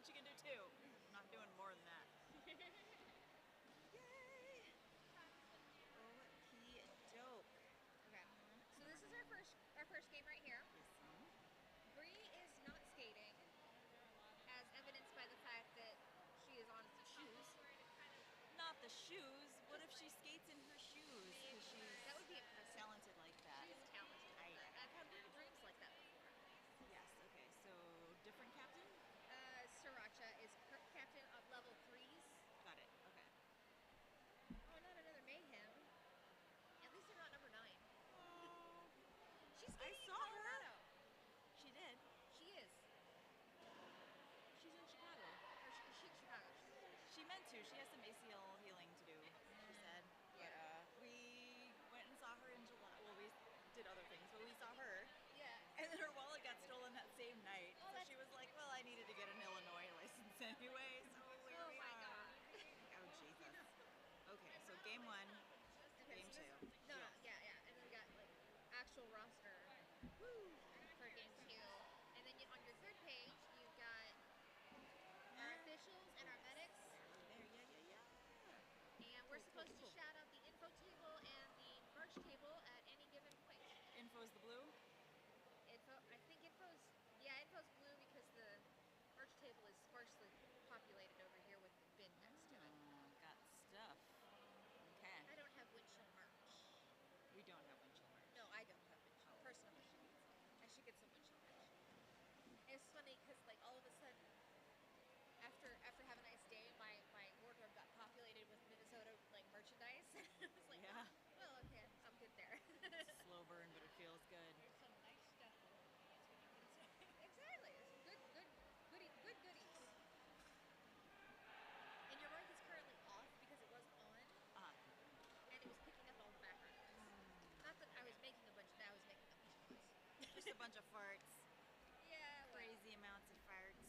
what you can do too. I'm not doing more than that. Yay! Okey doke. Okay. So this is our first game right here. Yes, Bree is not skating, as evidenced by the fact that she is on shoes. Not the shoes. What if she skates in her shoes? Because she's That would be impressive. talented like that. She's talented. I've had little dreams like that before. Yes. Okay. So different captain. Sriracha is captain of level 3s. Got it. Okay. Oh, not another mayhem. At least they're not number 9. Oh, She's I skating in saw Colorado. her. She did. She is. She's in Chicago. Or she's in Chicago. She meant to. She has some ACL healing to do, she said. But we went and saw her in July. Well, we did other things, but we saw her. Yeah. And then her wallet got stolen that same night. Oh, so she was like, well, I needed to get an Illinois license anyway, so here we are. God. Oh, Jesus. Okay, so game 1. Okay, Game so 2. No, yeah. And then we got like actual roster for game 2. And then on your third page, you've got our officials and our medics. There, yeah. And we're supposed to shout out the info table and the merch table at any given point. Info's the blue? I think info's blue because the merch table is sparsely populated over here with the bin next to it. Got stuff. Okay. I don't have Windchill merch. We don't have Windchill merch. No, I don't have Windchill. Personally, I should get some Windchill merch. It's funny because like all of a sudden, after Have a Nice Day, my wardrobe got populated with Minnesota like merchandise. I was like, yeah. Well, okay, I'm good there. Slow burn, but it feels good. There's some nice stuff over here, that's what you can say. Exactly. It's good goodies. And your mic is currently off because it wasn't on, and it was picking up all the background noise. Not that I was making a bunch of that, I was making a bunch of noise. Just a bunch of farts. Yeah, well. Crazy amounts of farts.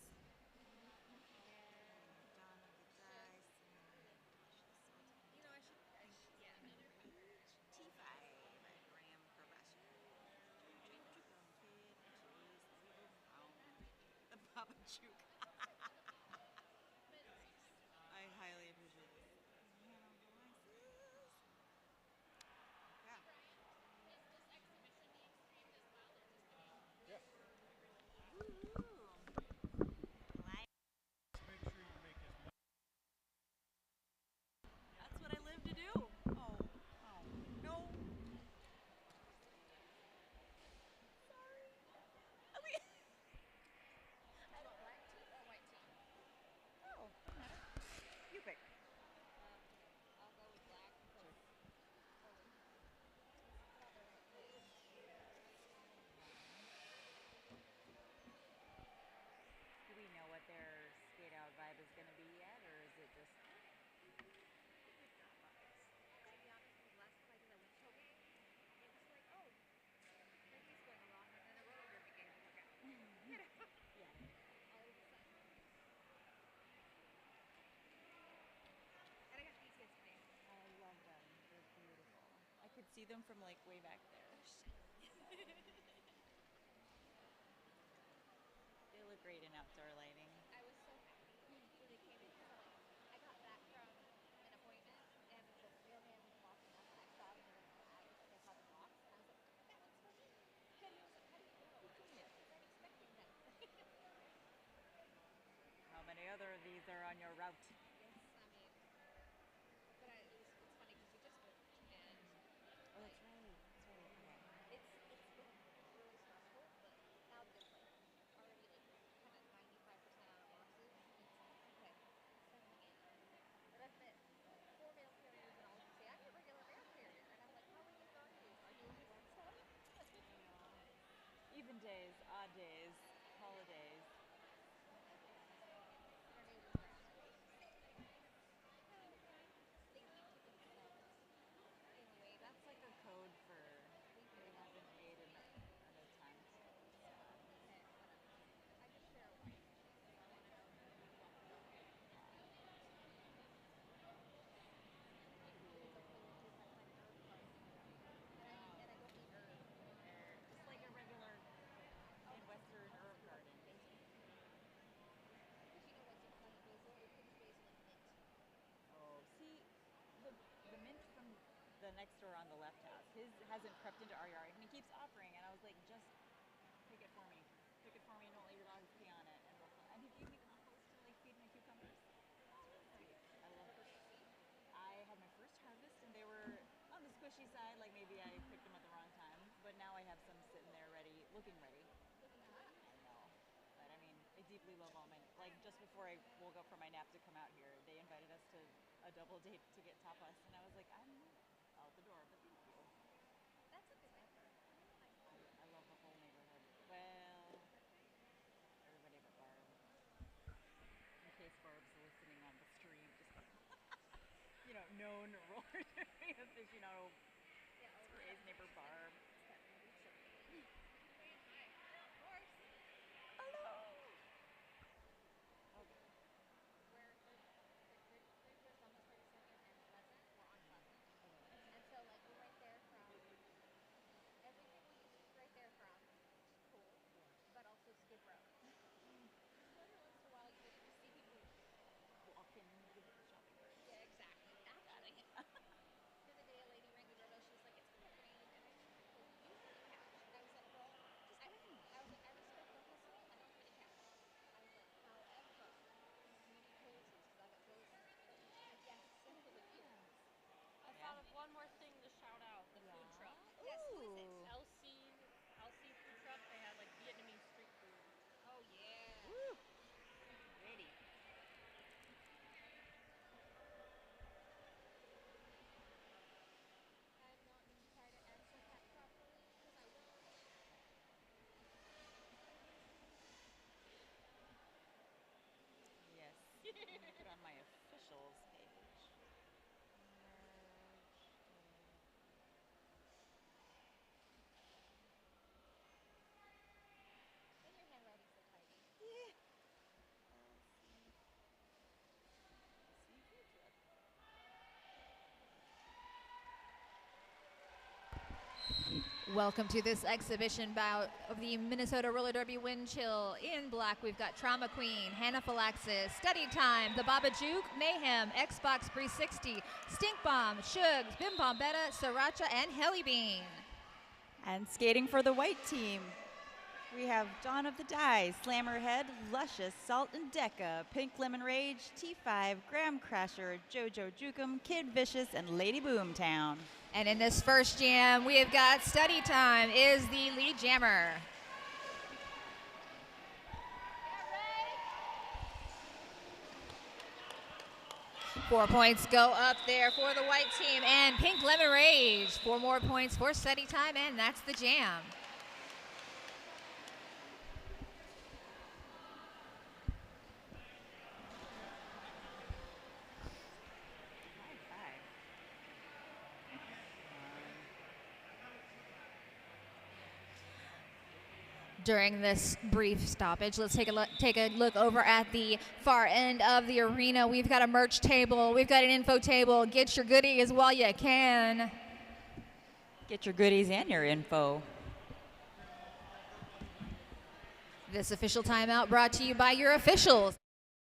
You know, I should yeah. T5 gram per ration. The Papa Juke. I highly appreciate it. Yeah. Yep. Woo! Make sure you make as much. That's what I live to do. Oh, no. Sorry. I mean, I want black tea or white tea. oh, doesn't matter. You pick. I'll go with black because Do we know what their skate out vibe is going to be yet, or is it just? to be honest, the last time I did a Windchill game, it was like, oh, everything's going along, and then a roller derby game. Okay. You know? Yeah. All of a sudden. And I got these yesterday. I love them. They're beautiful. I could see them from like way back there. They look great in outdoor lighting. I was so happy when they came in. I got back from an appointment, and the mailman was walking up, and I saw them in a bag that had a box, and I was like, that one's for me. And he was like, how do you know? Because I'm expecting them. How many other of these are on your route? Yes, I mean, but it's funny because we just moved, and Oh, that's right. That's right. Okay. it's been really stressful, but now that it's like already like kind of 95% out of boxes, it's like, okay, settling in. But I've met 4 mail carriers and all of them say, I'm your regular mail carrier. And I'm like, how many are you? Are you only one stop? Even days, odd days, holidays. Our neighbors are actually they keep to themselves in a way That's like a code for we haven't made an attempt. okay, whatever. I just share a white because I want to know who walked the dog. It's like literally just that kind of herb card. And I don't need herb. Just like a regular Midwestern hasn't crept into our yard, and he keeps offering, and I was like, just pick it for me. Pick it for me and don't let your dogs pee on it. And he gave me compost to like feed my cucumbers. I love it. I had my first harvest, and they were on the squishy side, like maybe I picked them at the wrong time, but now I have some sitting there ready, looking ready. I know. But I mean, I deeply love all my, like just before I woke up from my nap to come out here, they invited us to a double date to get tapas, and I was like, I'm out the door, but thank you. That's a good answer. I love the whole neighborhood. Well, everybody but Barb. In case Barb's listening on the stream, just known roller derby aficionado, Ray's neighbor Barb. Of course. Hello. Okay. We're just almost 32nd and Pleasant. We're on Pleasant. And so, like, we're right there from everything we used to right there from school, but also Skid Row. So every once in a while, you just see people Walking the shopping cart. Yeah, exactly. Actually, the other day, a lady rang the doorbell. She was like, "It's gonna rain," and I said, "Well, you need a couch." I was like, "Girl, just wait." I was like, "I respect the hustle. I don't need a couch." I was like, "However, you need hoses because I got hoses." She's like, "Yes, simple as you." I thought of one more thing to shout out, the food truck. Yes, who is it? LC food truck. They had like Vietnamese street food. Oh yeah. Woo. Ready. I'm not going to try to answer that properly because I don't. Yes. I'm gonna put on my officials page. And your handwriting's so tidy. Yeah. LC food truck. Welcome to this exhibition bout of the Minnesota Roller Derby Windchill. In black, we've got Trauma Queen, Anaphylaxis, Study Time, The Baba Juke, Mayhem, Xbox 360, Stink Bomb, Shugs, Bim Bombetta, Sriracha, and Heli Bean. And skating for the white team, we have Dawn of the Die, Slammerhead, Luscious, Salt and Deca, Pink Lemon Rage, T5, Graham Crasher, Jojo Jukum, Kid Vicious, and Lady Boomtown. And in this first jam, we have got Study Time is the lead jammer. 4 points go up there for the white team, and Pink Lemon Rage. 4 more points for Study Time, and that's the jam. During this brief stoppage, let's take a look over at the far end of the arena. We've got a merch table. We've got an info table. Get your goodies while you can. Get your goodies and your info. This official timeout brought to you by your officials.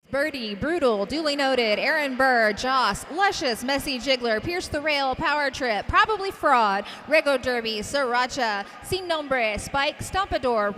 Birdie, Brutal, Duly Noted, Aaron Burr, Joss, Luscious, Messy Jiggler, Pierce the Rail, Power Trip, Probably Fraud, Rego Derby, Sriracha, Sin Nombre, Spike, Stompador,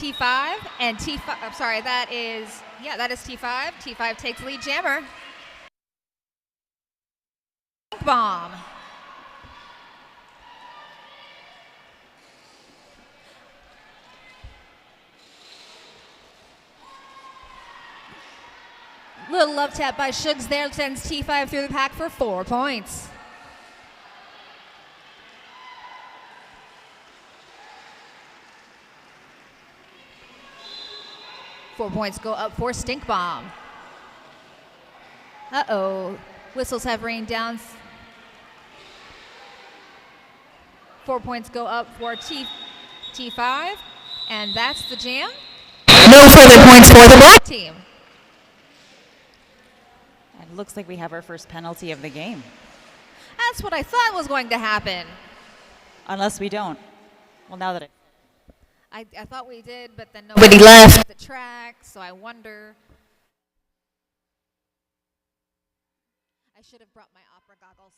T5 and T5. I'm sorry, that is T5. T5 takes lead jammer. Bomb. Little love tap by Shugs there sends T5 through the pack for 4 points. Four points go up for Stink Bomb. Uh-oh. Whistles have rained down 4 points go up for T5, and that's the jam. No further points for the black Team. And it looks like we have our first penalty of the game. That's what I thought was going to happen. Unless we don't. Well, now that I thought we did, but then nobody left the track, so I wonder. I should have brought my opera goggles.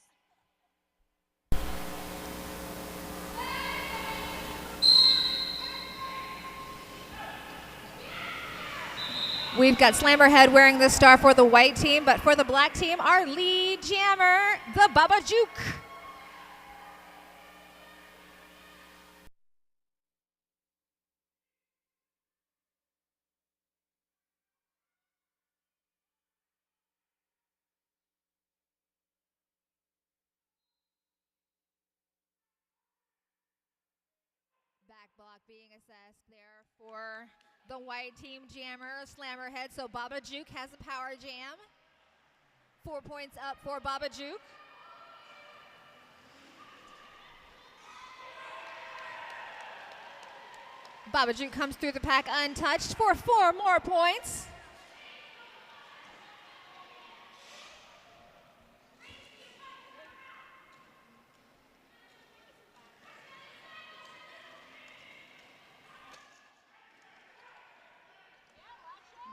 We've got Slammerhead wearing the star for the white team, but for the black team, our lead jammer, the Baba Juke. Back block being assessed there for the white team jammer, Slammerhead. So Baba Juke has a power jam. 4 points up for Baba Juke. Baba Juke comes through the pack untouched for 4 more points.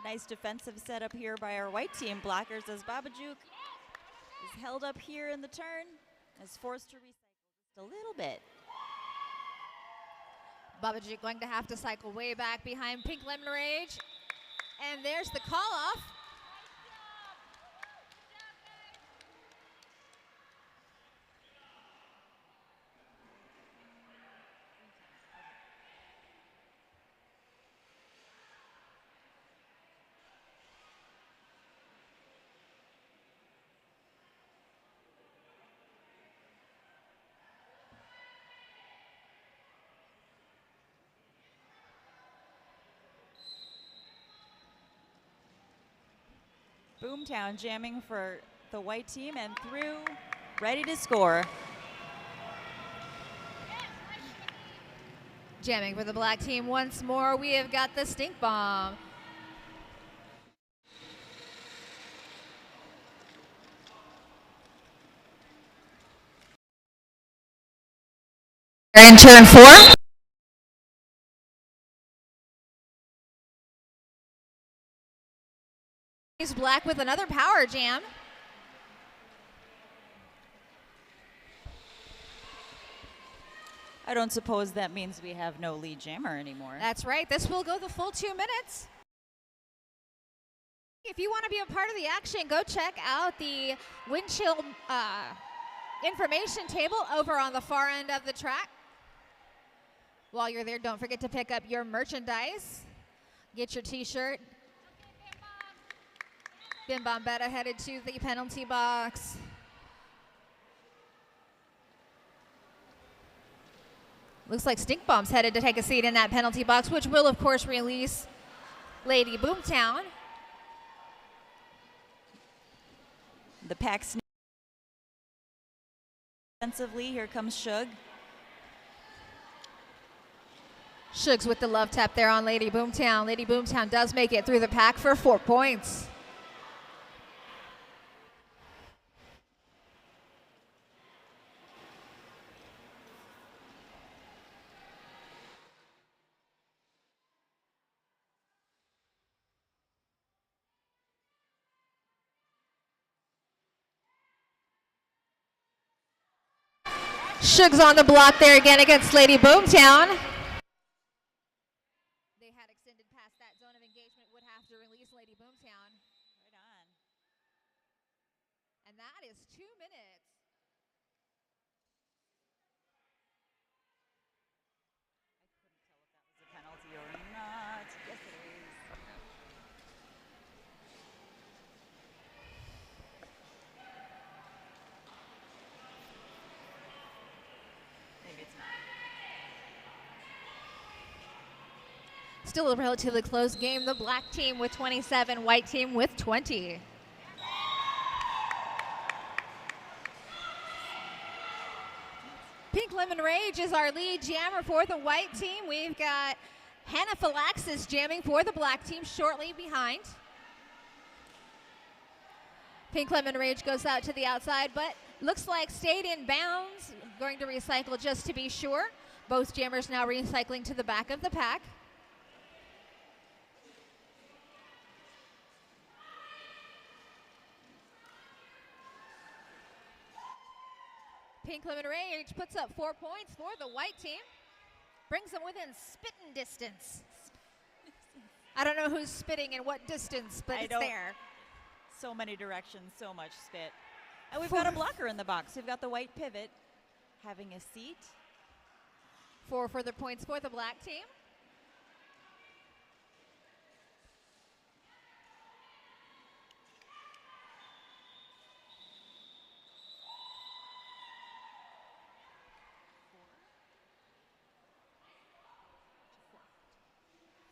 nice defensive setup here by our white team blockers as Babajuk is held up here in the turn, is forced to recycle just a little bit. Babajuk going to have to cycle way back behind Pink Lemon Rage. And there's the call off. Boomtown jamming for the white team and through, ready to score. Jamming for the black team once more. We have got the stink bomb. In turn 4. He's black with another power jam. I don't suppose that means we have no lead jammer anymore. That's right. This will go the full 2 minutes. If you want to be a part of the action, go check out the Windchill information table over on the far end of the track. While you're there, don't forget to pick up your merchandise. Get your t-shirt. Bim Bombetta headed to the penalty box. Looks like Stink Bomb's headed to take a seat in that penalty box, which will, of course, release Lady Boomtown. The pack sneak defensively. Here comes Shug. Shugs with the love tap there on Lady Boomtown. Lady Boomtown does make it through the pack for 4 points. Shugs on the block there again against Lady Boomtown. They had extended past that zone of engagement, would have to release Lady Boomtown. Right on. And that is 2 minutes. I couldn't tell if that was a penalty or not. Yes, it is. Maybe it's not. Still a relatively close game. The black team with 27, white team with 20. Pink Lemon Lemon Rage is our lead jammer for the white team. We've got Hannah Phylaxis jamming for the black team shortly behind. Pink Lemon Rage goes out to the outside, but looks like stayed in bounds. Going to recycle just to be sure. Both jammers now recycling to the back of the pack. Pink Lemon Rage puts up 4 points for the white team. Brings them within spitting distance. I don't know who's spitting and what distance, but it's there. So many directions, so much spit. And we've got a blocker in the box. We've got the white pivot having a seat. 4 further points for the black team.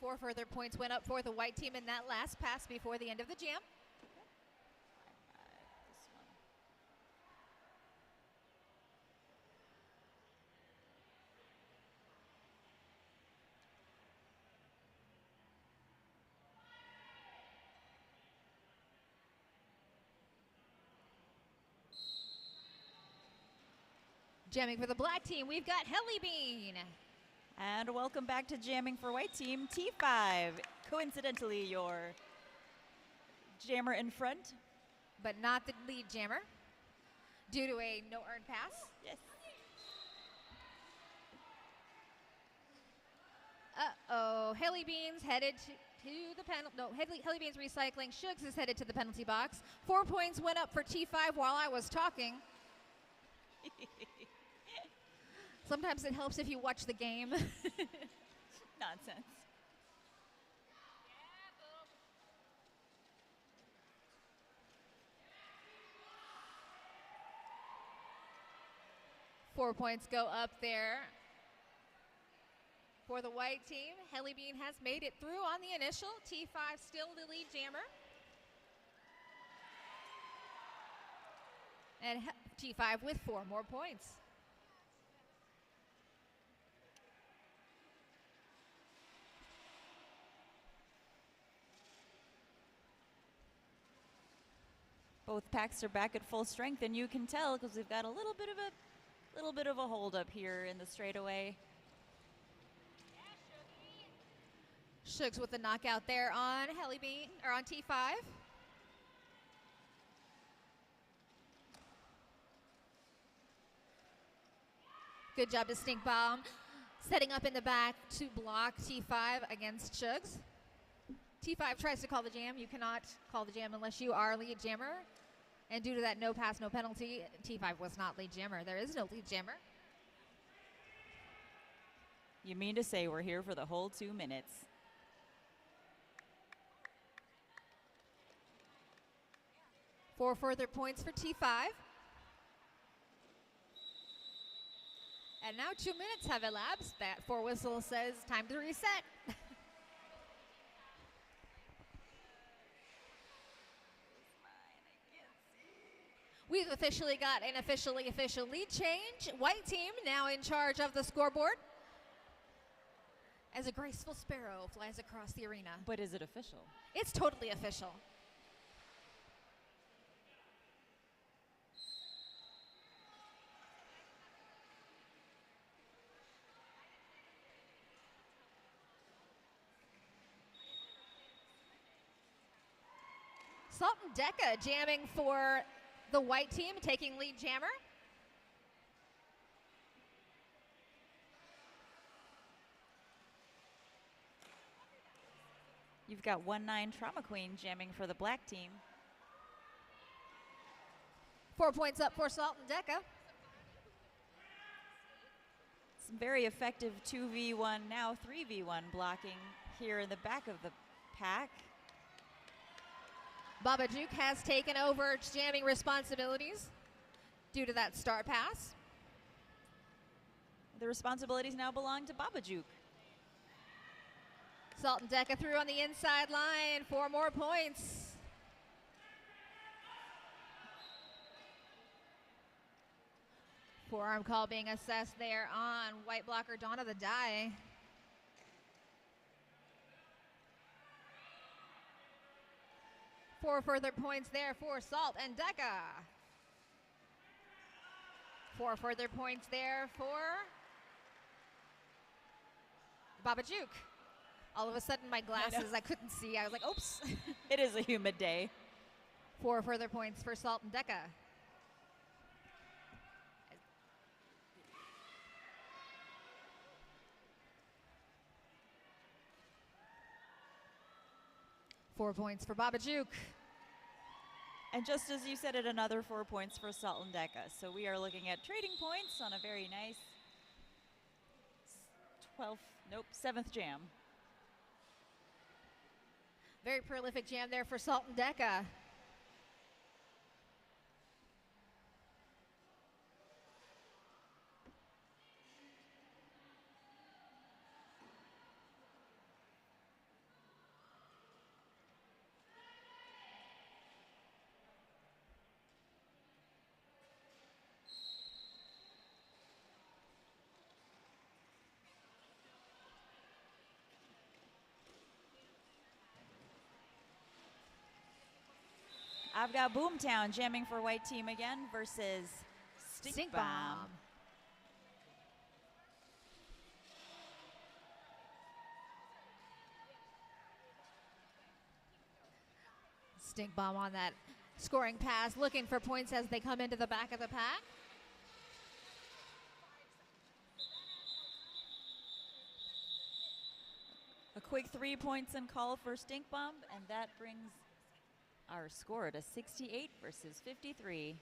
Four further points went up for the white team in that last pass before the end of the jam. Jamming for the black team, we've got Helly Bean. And welcome back to Jamming for White Team, T5. Coincidentally, your jammer in front. But not the lead jammer, due to a no earned pass. Yes. Uh-oh, Helly Beans headed to the penalty. No, Helly Beans recycling. Shugs is headed to the penalty box. 4 points went up for T5 while I was talking. Sometimes it helps if you watch the game. Nonsense. Four points go up there for the white team. Helly Bean has made it through on the initial. T5 still the lead jammer. And T5 with 4 more points. Both packs are back at full strength, and you can tell because we've got a little bit of a hold up here in the straightaway. Shugs with the knockout there on Helly Bean or on T5. Good job to Stink Bomb, setting up in the back to block T5 against Shugs. T5 tries to call the jam. You cannot call the jam unless you are lead jammer. And due to that no pass, no penalty, T5 was not lead jammer. There is no lead jammer. You mean to say we're here for the whole 2 minutes? Four further points for T5. And now 2 minutes have elapsed. That 4 whistle says time to reset. We've officially got an official lead change. White team now in charge of the scoreboard as a graceful sparrow flies across the arena. But is it official? It's totally official. Salt and Deca jamming for the white team, taking lead jammer. You've got 1-9 Trauma Queen jamming for the black team. 4 points up for Salt and Deca. Some very effective 2v1, now 3v1 blocking here in the back of the pack. Baba Juke has taken over jamming responsibilities due to that star pass. The responsibilities now belong to Baba Juke. Salt and Deca through on the inside line, 4 more points. Forearm call being assessed there on white blocker Dawn of the Die. Four further points there for Salt and Decca. Four further points there for Babajuk. All of a sudden, my glasses, I couldn't see. I was like, oops. It is a humid day. Four further points for Salt and Decca. Four points for Babajuk. And just as you said it, another 4 points for Salt and Decca. So we are looking at trading points on a very nice 7th jam. Very prolific jam there for Salt and Decca. I've got Boomtown jamming for white team again versus Stink Bomb. Stink Bomb on that scoring pass, looking for points as they come into the back of the pack. A quick 3 points and call for Stink Bomb, and that brings our score to 68 versus 53.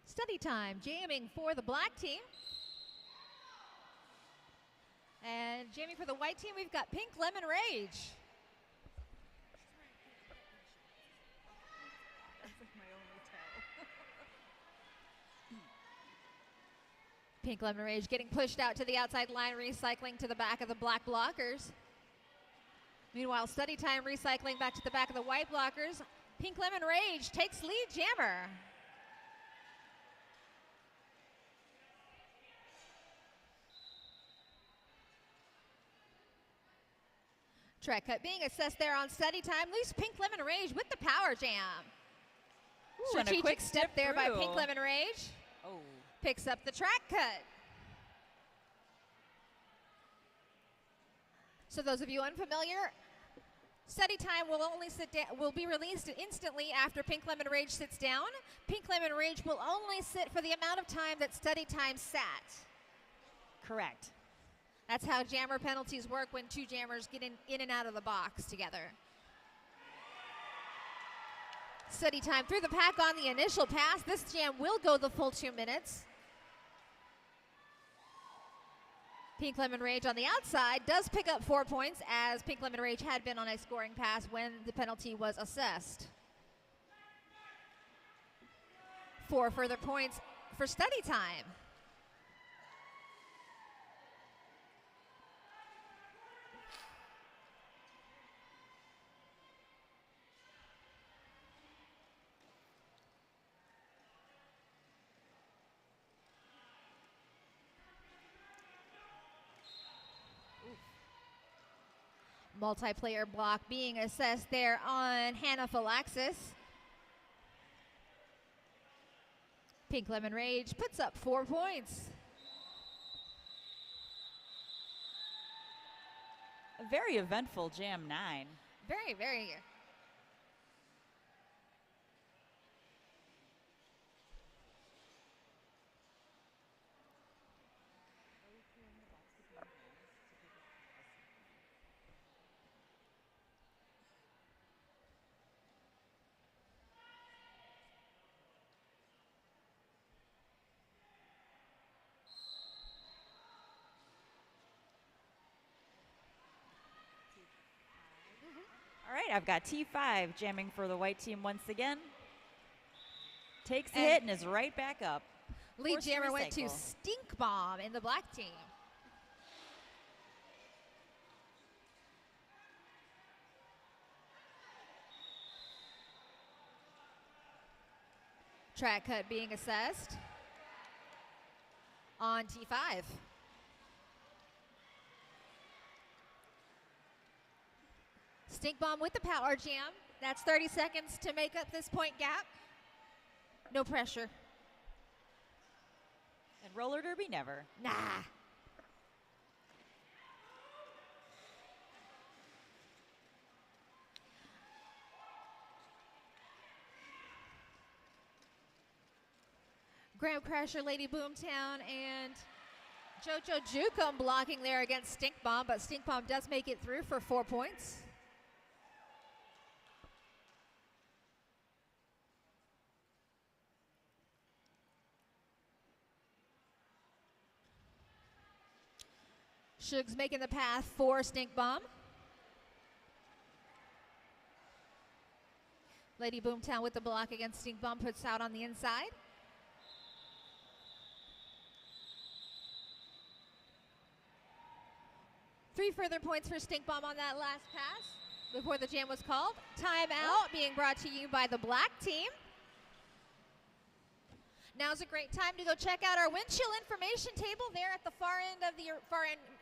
Study time, jamming for the black team. And jamming for the white team, we've got Pink Lemon Rage. That's like my only tell. Pink Lemon Rage getting pushed out to the outside line, recycling to the back of the black blockers. Meanwhile, Study time recycling back to the back of the white blockers. Pink Lemon Rage takes lead jammer. Track cut being assessed there on Study time. Loose Pink Lemon Rage with the power jam. Ooh, and a quick step there by through. Pink Lemon Rage. Oh. Picks up the track cut. So those of you unfamiliar, Study time will be released instantly after Pink Lemon Rage sits down. Pink Lemon Rage will only sit for the amount of time that Study time sat. Correct. That's how jammer penalties work when two jammers get in and out of the box together. Study time through the pack on the initial pass. This jam will go the full 2 minutes. Pink Lemon Rage on the outside does pick up 4 points, as Pink Lemon Rage had been on a scoring pass when the penalty was assessed. 4 further points for Study time. Multiplayer block being assessed there on Anaphylaxis. Pink Lemon Rage puts up 4 points. A very eventful Jam 9. Very, very. All right, I've got T5 jamming for the white team once again. Takes the And- hit and is right back up. Lead Forced to jammer went to recycle. Stink Bomb in the black team. Track cut being assessed on T5. Stink Bomb with the power jam. That's 30 seconds to make up this point gap. No pressure. And roller derby never. Nah. Graham Crasher, Lady Boomtown, and Jojo Jukum blocking there against Stink Bomb, but Stink Bomb does make it through for 4 points. Shug's making the path for Stink Bomb. Lady Boomtown with the block against Stink Bomb, puts out on the inside. Three further points for Stink Bomb on that last pass before the jam was called. Timeout being brought to you by the black team. Now's a great time to go check out our Windchill information table there at the far end of the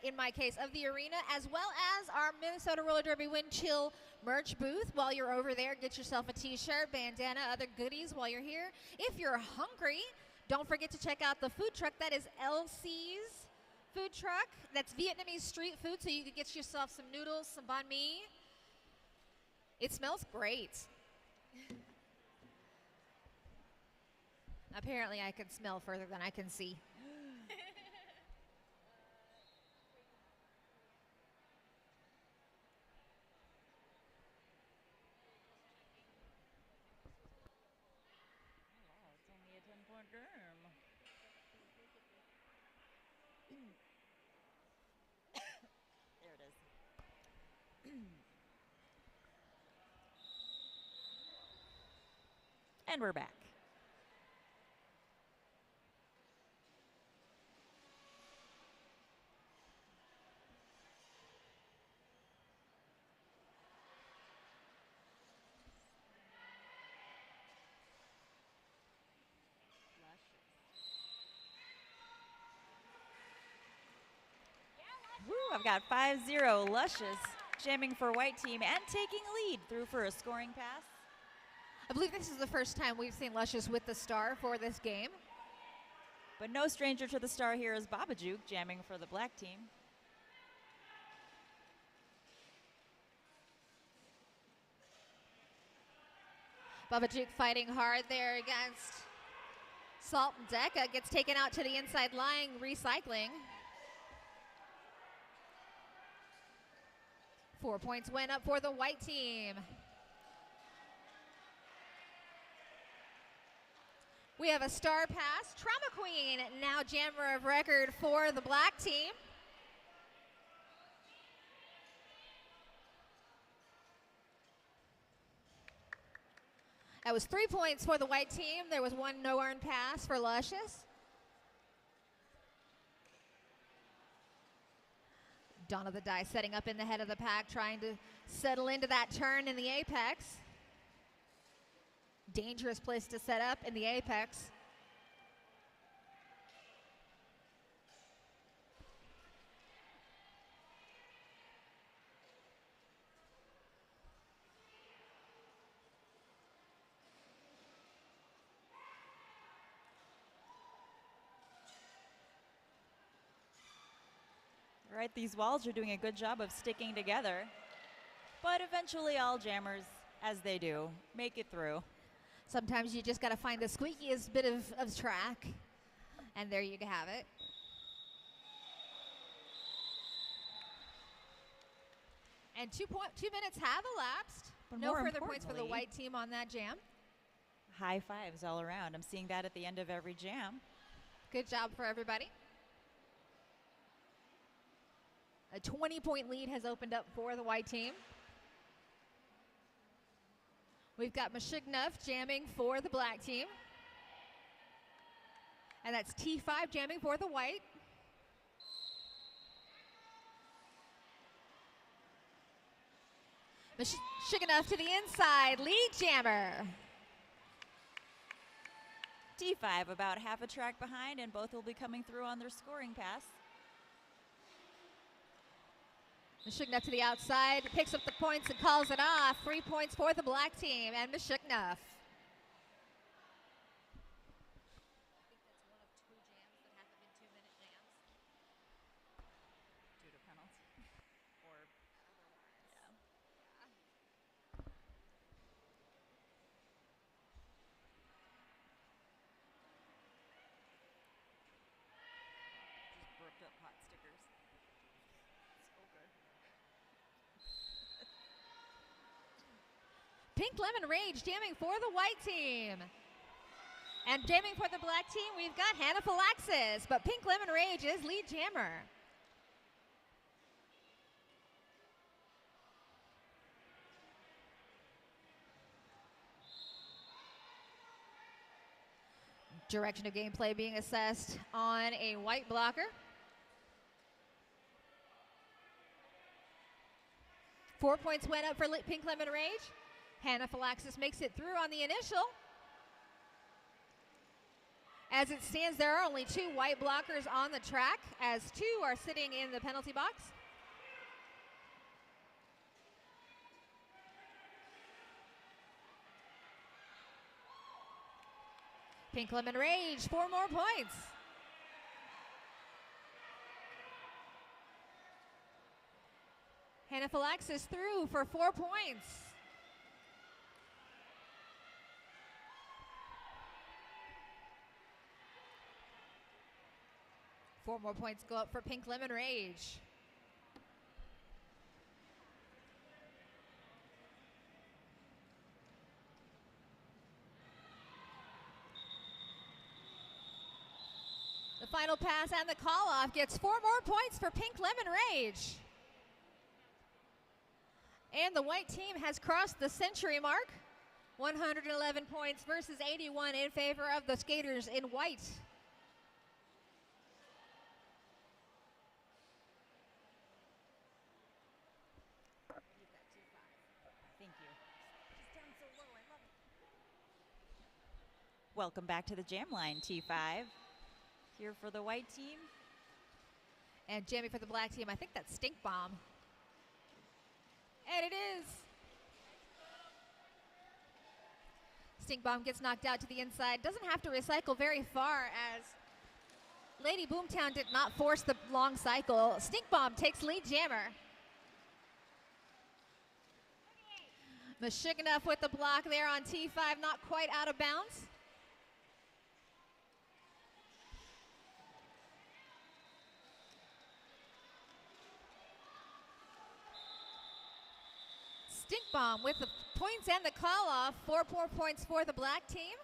in my case, of the arena, as well as our Minnesota Roller Derby Windchill merch booth. While you're over there, get yourself a t-shirt, bandana, other goodies while you're here. If you're hungry, don't forget to check out the food truck. That is LC's food truck. That's Vietnamese street food, so you can get yourself some noodles, some banh mi. It smells great. Apparently, I can smell further than I can see. Wow, it's only a 10-point game. There it is. And we're back. Woo, I've got 5-0 Luscious jamming for white team and taking lead through for a scoring pass. I believe this is the first time we've seen Luscious with the star for this game. But no stranger to the star here is Babajuk jamming for the black team. Babajuk fighting hard there against Salt and Deca. Gets taken out to the inside line, recycling. 4 points went up for the white team. We have a star pass. Trauma Queen, now jammer of record for the black team. That was 3 points for the white team. There was one no-earned pass for Luscious. Dawn of the Die setting up in the head of the pack, trying to settle into that turn in the apex. Dangerous place to set up in the apex. All right, these walls are doing a good job of sticking together. But eventually all jammers, as they do, make it through. Sometimes you just got to find the squeakiest bit of track. And there you have it. And 2 minutes have elapsed. But No more further points for the importantly- white team on that jam. High fives all around. I'm seeing that at the end of every jam. Good job for everybody. A 20-point lead has opened up for the white team. We've got Meshugnov jamming for the black team. And that's T5 jamming for the white. Shiganov to the inside, lead jammer. T5 about half a track behind, and both will be coming through on their scoring pass. Mashuknov to the outside, picks up the points and calls it off. 3 points for the black team and Mashuknov. Due to penalty. Or otherwise. Just burped up pot stickers. So good. Pink Lemon Rage jamming for the white team. And jamming for the black team, we've got Hannah Phylaxis, but Pink Lemon Rage is lead jammer. Direction of gameplay being assessed on a white blocker. 4 points went up for Pink Lemon Rage. Hannah Phylaxis makes it through on the initial. As it stands, there are only 2 white blockers on the track, as 2 are sitting in the penalty box. Pink Lemon Rage, 4 more points. Hannah Phylaxis through for 4 points. Four more points go up for Pink Lemon Rage. The final pass and the call-off gets 4 more points for Pink Lemon Rage. And the white team has crossed the century mark. 111 points versus 81 in favor of the skaters in white. Thank you. Welcome back to the jam line, T5. Here for the white team. And jamming for the black team, I think that's Stink Bomb. And it is. Stink Bomb gets knocked out to the inside. Doesn't have to recycle very far, as Lady Boomtown did not force the long cycle. Stink Bomb takes lead jammer. Mashuknov with the block there on T5, not quite out of bounds. Stink Bomb with the points and the call off. 4 more points for the black team.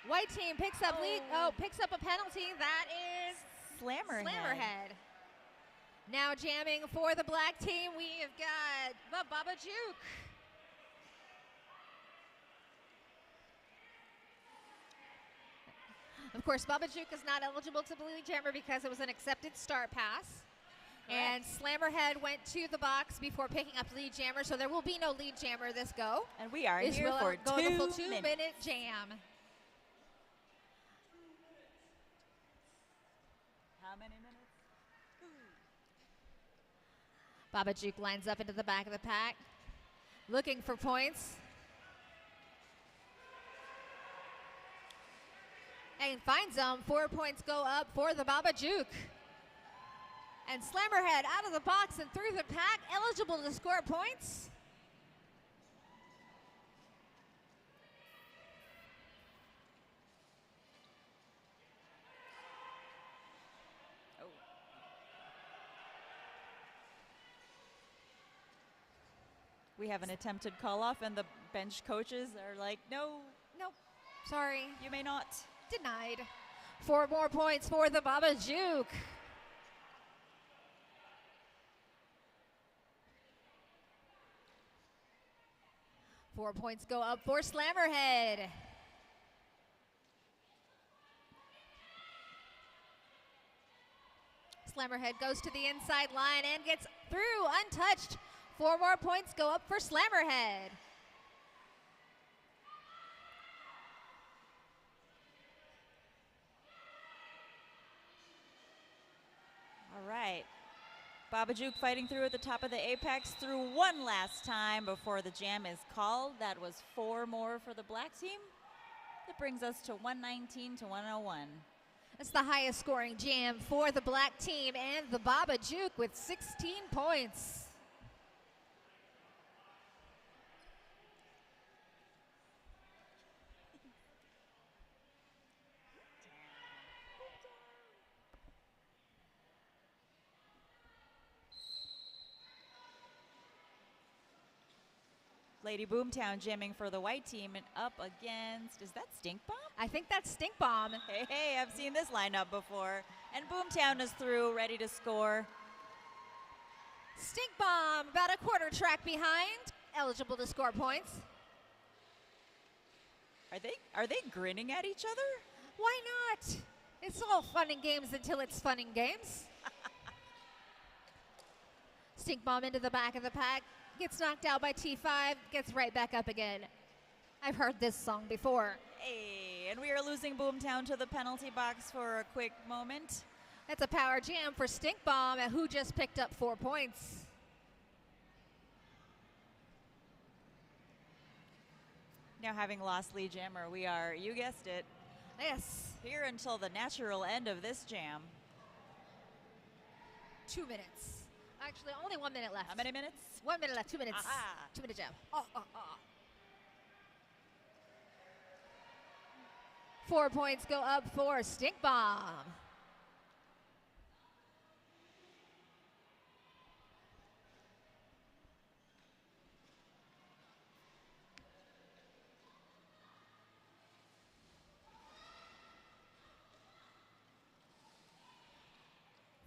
White team picks up picks up a penalty. That is Slammerhead. Now jamming for the black team, we've got the Baba Juke. Of course, Baba Juke is not eligible to lead jammer because it was an accepted start pass. Correct. And Slammerhead went to the box before picking up lead jammer, so there will be no lead jammer this go. And we are here for the full 2-minute jam. How many minutes? Baba Juke lines up into the back of the pack, looking for points. And finds them. 4 points go up for the Baba Juke. And Slammerhead out of the box and through the pack, eligible to score points. We have an attempted call off, and the bench coaches are like, no, Nope. Sorry. you may not. Denied. 4 more points for the Baba Juke. Four points go up for Slammerhead. Slammerhead goes to the inside line and gets through untouched. 4 more points go up for Slammerhead. All right. Babajuk fighting through at the top of the apex through one last time before the jam is called. That was 4 more for the black team. That brings us to 119 to 101. That's the highest scoring jam for the black team and the Baba Juke with 16 points. Lady Boomtown jamming for the white team and up against, is that Stink Bomb? I think that's Stink Bomb. Hey, I've seen this lineup before. And Boomtown is through, ready to score. Stink Bomb about a quarter track behind, eligible to score points. Are they grinning at each other? Why not? It's all fun and games until it's fun and games. Stink Bomb into the back of the pack, gets knocked out by T5, gets right back up again. I've heard this song before. Hey, and we are losing Boomtown to the penalty box for a quick moment. That's a power jam for Stink Bomb, who just picked up 4 points. Now having lost Lee Jammer, we are, you guessed it, Yes, here until the natural end of this jam. 2 minutes. Actually, only 1 minute left. How many minutes? 1 minute left, 2 minutes. Aha. 2 minute jam. 4 points go up for Stink Bomb.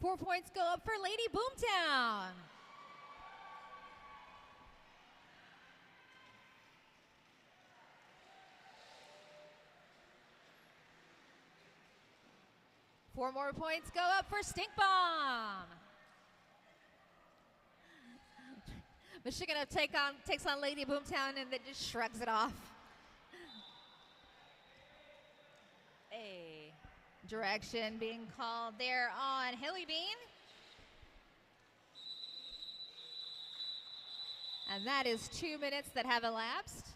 Four points go up for Lady Boomtown. Four more points go up for Stink Bomb. Michigan takes on Lady Boomtown and then just shrugs it off. Hey. Direction being called there on Hilly Bean. And that is 2 minutes that have elapsed.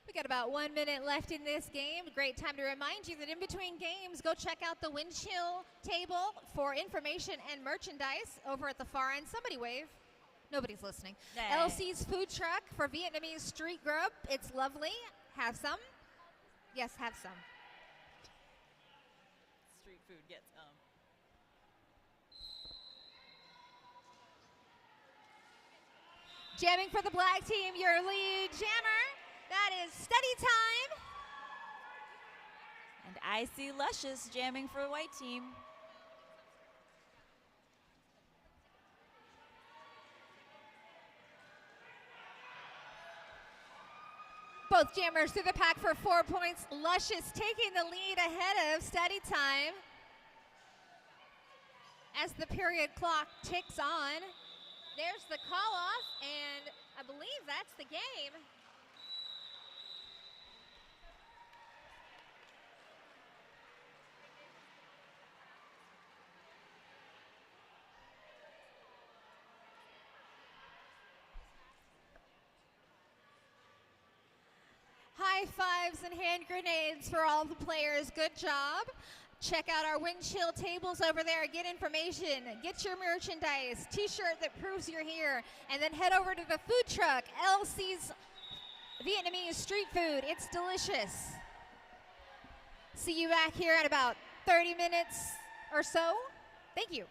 We got about 1 minute left in this game. Great time to remind you that in between games, go check out the Windchill table for information and merchandise over at the far end. Somebody wave. Nobody's listening. Hey. LC's food truck for Vietnamese street grub. It's lovely. Have some? Yes, have some. Street food gets Jamming for the black team, your lead jammer. That is study time. And I see Luscious jamming for the white team. Both jammers through the pack for 4 points. Luscious taking the lead ahead of study time. As the period clock ticks on, there's the call off, and I believe that's the game. High fives and hand grenades for all the players. Good job. Check out our Windchill tables over there. Get information. Get your merchandise. T-shirt that proves you're here. And then head over to the food truck. LC's Vietnamese street food. It's delicious. See you back here in about 30 minutes or so. Thank you.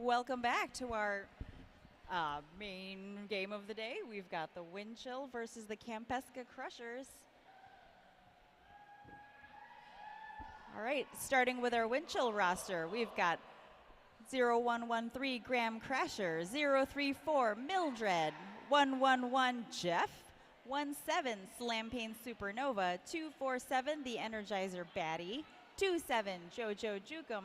Welcome back to our main game of the day. We've got the Windchill versus the Kampeska Krushers. All right, starting with our Windchill roster, we've got 0113 Graham Crasher, 034 Mildred, 111 Jeff, 17 Slampane Supernova, 247 The Energizer Batty, 27 Jojo Jukum,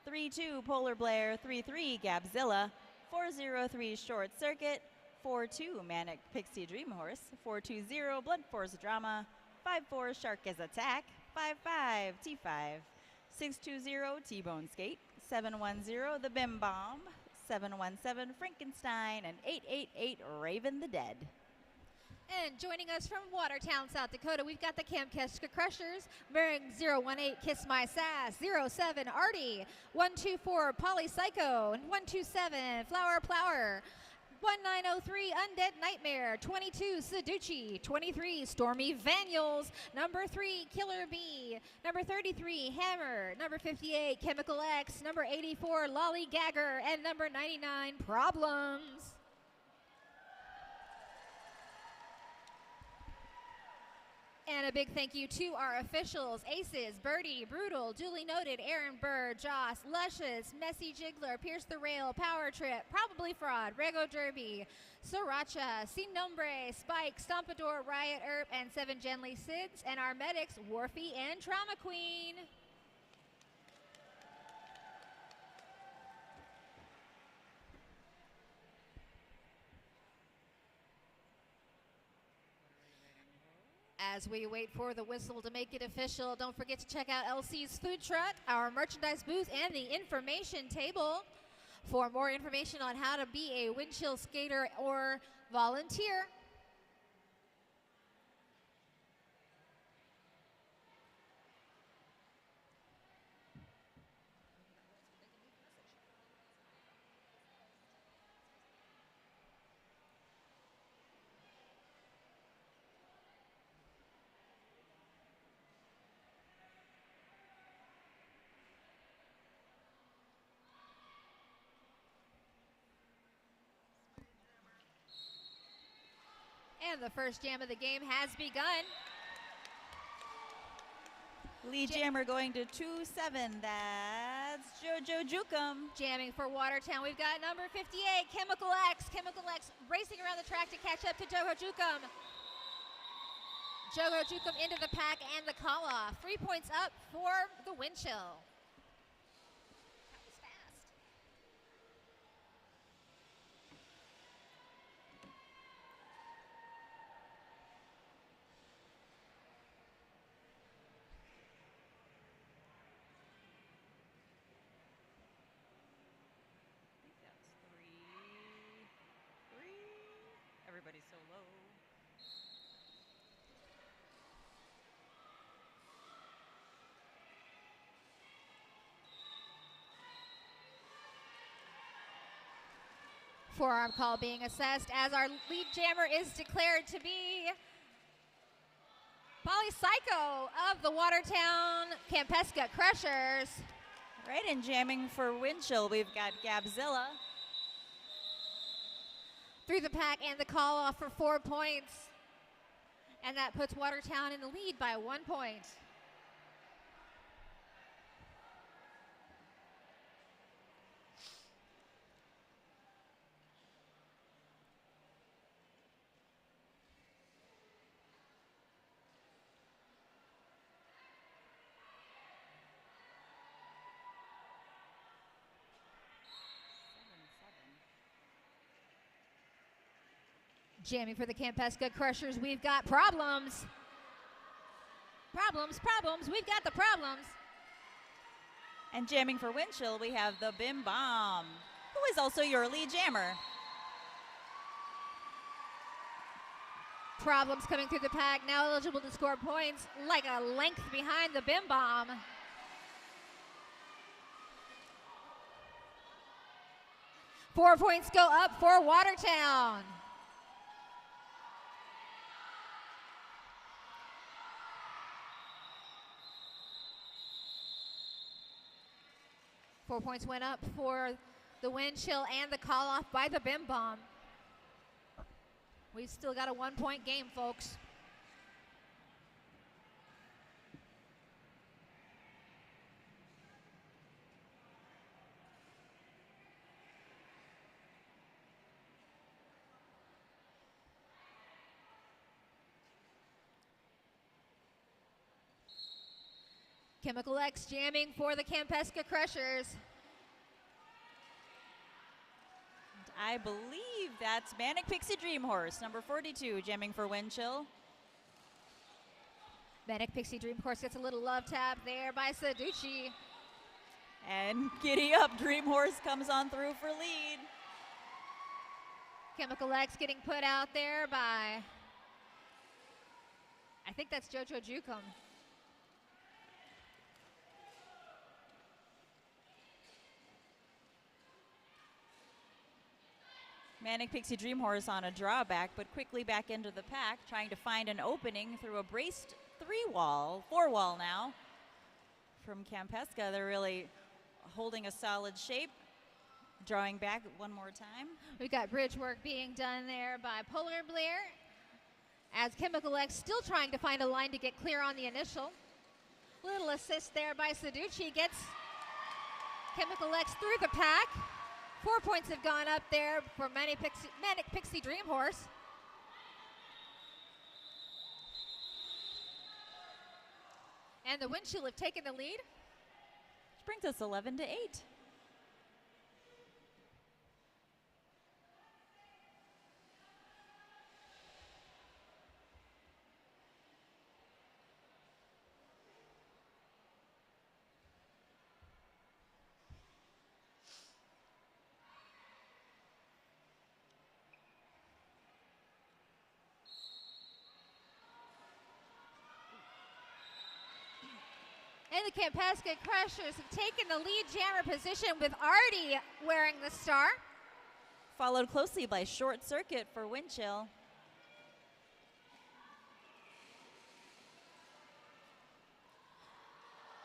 32 Polar Blair, 33 Gabzilla, 403 Short Circuit, 42 Manic Pixie Dream Horse, 420 Blood Force Drama, 54 Shark is Attack, 55 T5, 620 T-Bone Skate, 710 The Bim Bomb, 717 Frankenstein, and 888 Raven the Dead. And joining us from Watertown, South Dakota, we've got the Kampeska Krushers, bearing 018 Kiss My Sass, 07 Artie, 124 Polypsycho, and 127 Flower Plower, 1903 Undead Nightmare, 22 Seducci, 23 Stormy Vanuels, number 3 Killer Bee, number 33 Hammer, number 58 Chemical X, number 84 Lollygagger, and number 99 Problems. And a big thank you to our officials, Aces, Birdie, Brutal, Duly Noted, Aaron Burr, Joss, Luscious, Messy Jiggler, Pierce the Rail, Power Trip, Probably Fraud, Rego Derby, Sriracha, Sin Nombre, Spike, Stompador, Riot Erp, and 7 Genly Sids, and our medics, Wharfie and Trauma Queen. As we wait for the whistle to make it official, don't forget to check out LC's food truck, our merchandise booth, and the information table for more information on how to be a Windchill skater or volunteer. And the first jam of the game has begun. Lead jammer going to 2-7. That's Jojo Jukum. Jamming for Watertown, we've got number 58, Chemical X. Chemical X racing around the track to catch up to Jojo Jukum. Jojo Jukum into the pack and the call off. 3 points up for the Windchill. That was fast. Everybody's so low. Forearm call being assessed as our lead jammer is declared to be Polypsycho of the Watertown Kampeska Krushers. Right, and jamming for Windchill, we've got Gabzilla. Through the pack and the call off for 4 points. And that puts Watertown in the lead by 1 point. Jamming for the Kampeska Krushers, we've got Problems. Problems, we've got the Problems. And jamming for Windchill, we have the Bim Bomb, who is also your lead jammer. Problems coming through the pack, now eligible to score points, like a length behind the Bim Bomb. Four points go up for Watertown. Four points went up for the wind chill, and the call off by the Bim Bomb. We've still got a 1-point game, folks. Chemical X jamming for the Kampeska Krushers. I believe that's Manic Pixie Dream Horse, number 42, jamming for Windchill. Manic Pixie Dream Horse gets a little love tap there by Saducci. And giddy up, Dream Horse comes on through for lead. Chemical X getting put out there by, I think that's Jojo Jukum. Manic Pixie Dream Horse on a drawback, but quickly back into the pack, trying to find an opening through a braced four wall now from Kampeska. They're really holding a solid shape, drawing back one more time. We've got bridge work being done there by Polar Blair, as Chemical X still trying to find a line to get clear on the initial. Little assist there by Saducci, gets Chemical X through the pack. 4 points have gone up there for Manic Pixie Dream Horse. And the Windchill have taken the lead. Which brings us 11-8. And the Kampeska Krushers have taken the lead jammer position with Artie wearing the star. Followed closely by Short Circuit for Windchill.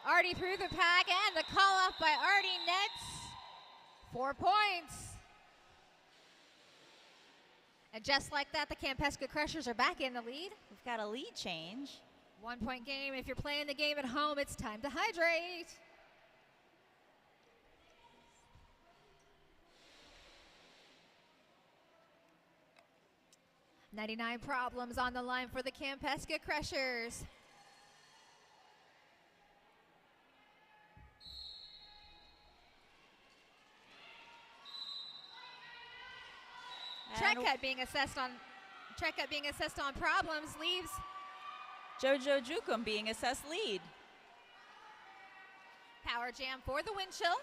Artie through the pack, and the call off by Artie nets 4 points. And just like that, the Kampeska Krushers are back in the lead. We've got a lead change. 1 point game. If you're playing the game at home, it's time to hydrate. $99 problems on the line for the Kampeska Krushers. Track cut being assessed on problems leaves Jojo Jukum being assessed lead. Power jam for the Windchill.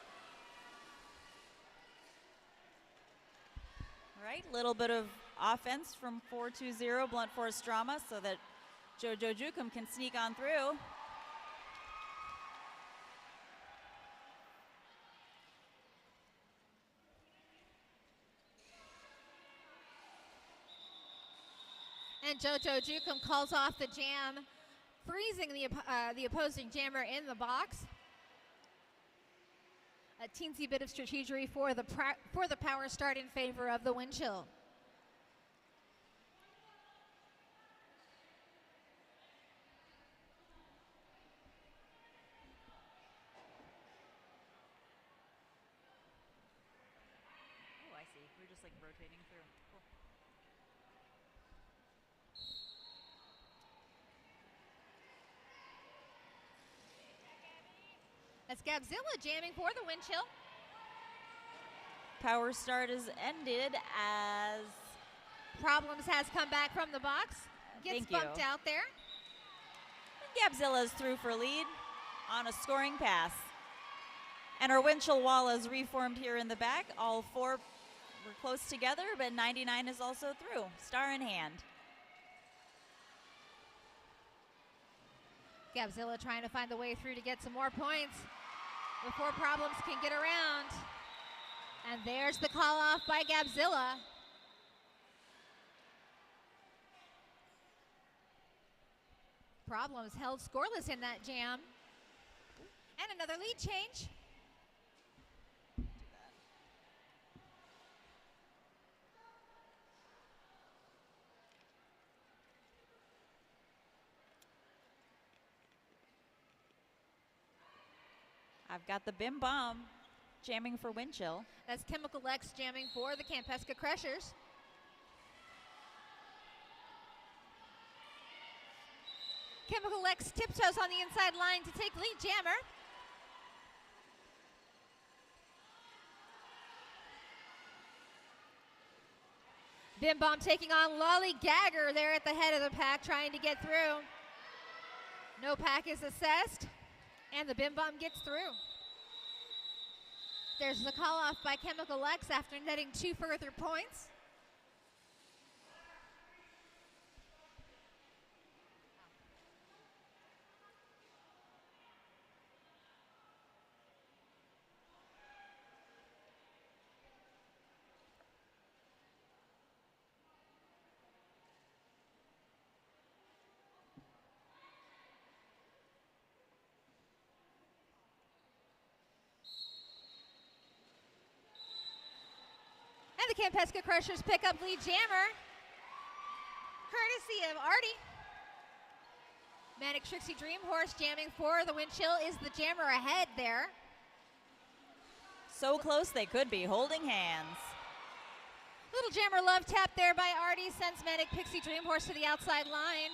All right, little bit of offense from 4-2-0 Blunt Force Drama so that Jojo Jukum can sneak on through. And Jojo Jukum calls off the jam, freezing the opposing jammer in the box. A teensy bit of strategery for the power start in favor of the Windchill. Oh, I see. We're just like rotating through. Cool. That's Gabzilla jamming for the Windchill. Power start is ended as Problems has come back from the box. Gets Thank you. bumped out there. Gabzilla's through for lead on a scoring pass. And our Windchill wall is reformed here in the back. All four were close together, but 99 is also through. Star in hand. Gabzilla trying to find the way through to get some more points before Problems can get around. And there's the call off by Gabzilla. Problems held scoreless in that jam. And another lead change. I've got the Bim Bomb jamming for Windchill. That's Chemical X jamming for the Kampeska Krushers. Chemical X tiptoes on the inside line to take lead jammer. Bim Bomb taking on Lolly Gagger there at the head of the pack, trying to get through. No pack is assessed, and the Bim Bomb gets through. There's the call off by Chemical X after netting 2 further points. And the Kampeska Krushers pick up lead jammer, courtesy of Artie. Manic Trixie Dream Horse jamming for the Windchill is the jammer ahead there. So close they could be holding hands. Little jammer love tap there by Artie sends Manic Pixie Dream Horse to the outside line.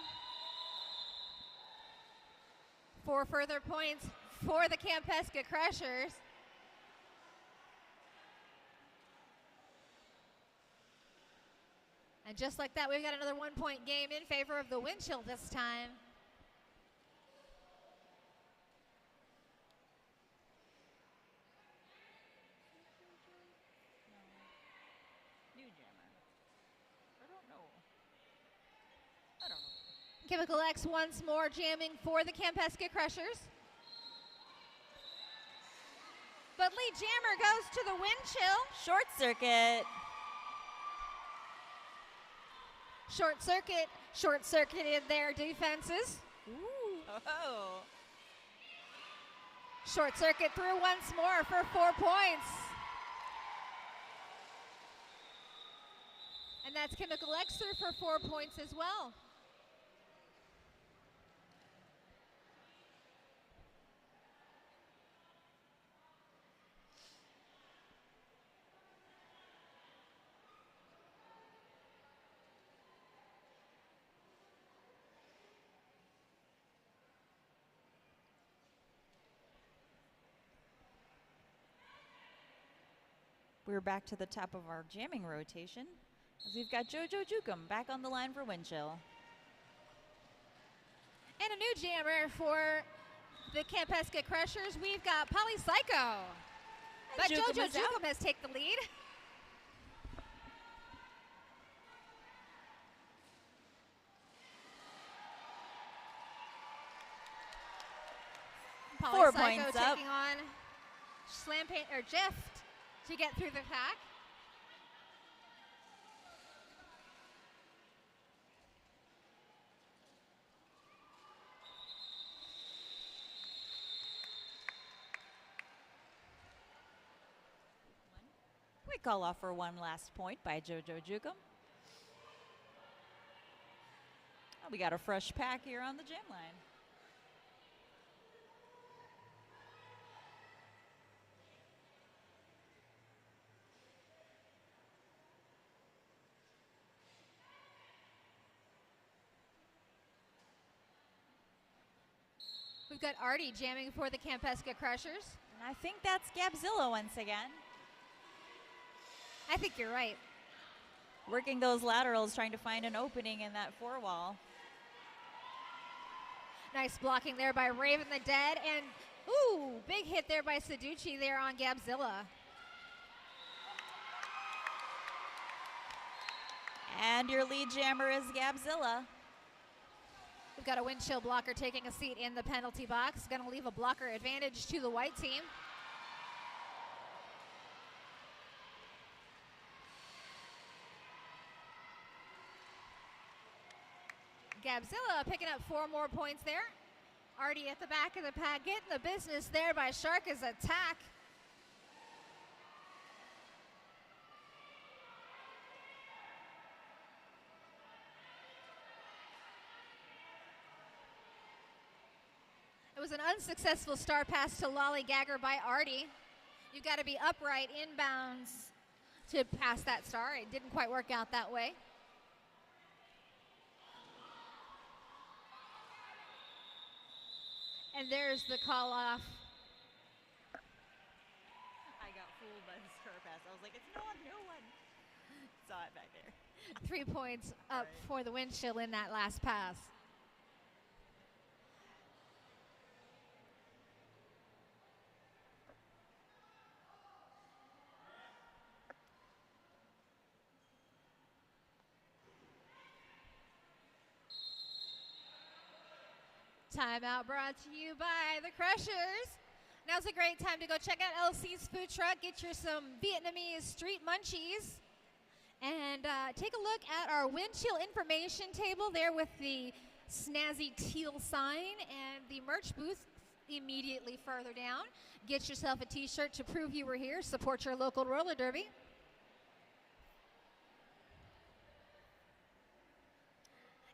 4 further points for the Kampeska Krushers. And just like that, we've got another 1-point game in favor of the Windchill this time. New jammer. I don't know. Chemical X once more jamming for the Kampeska Krushers. But lead jammer goes to the Windchill. Short circuit. Short-circuited their defenses. Ooh. Oh. Short circuit through once more for 4 points. And that's Chemical X through for 4 points as well. We're back to the top of our jamming rotation as we've got JoJo Jukum back on the line for Windchill. And a new jammer for the Kampeska Krushers, we've got Polypsycho. But Jukum JoJo is out. Jukum has taken the lead. Four Polypsycho points up. taking on Slam Paint or Jift to get through the pack. We call off for one last point by JoJo Jukum. We got a fresh pack here on the jam line. We've got Artie jamming for the Kampeska Krushers. And I think that's Gabzilla once again. I think you're right. Working those laterals, trying to find an opening in that 4-wall. Nice blocking there by Raven the Dead. And, ooh, big hit there by Seducci there on Gabzilla. And your lead jammer is Gabzilla. We've got a Windchill blocker taking a seat in the penalty box. Going to leave a blocker advantage to the white team. Gabzilla picking up 4 more points there. Artie at the back of the pack, getting the business there by Sharka's attack. It was an unsuccessful star pass to lollygagger by Artie. You've got to be upright inbounds to pass that star. It didn't quite work out that way. And there's the call off. I got fooled by the star pass. I was like, it's no one. Saw it back there. 3 points up for the Windchill in that last pass. Timeout brought to you by the Krushers. Now's a great time to go check out LC's food truck, get your some Vietnamese street munchies, and take a look at our Windchill information table there with the snazzy teal sign and the merch booth immediately further down. Get yourself a t-shirt to prove you were here. Support your local roller derby.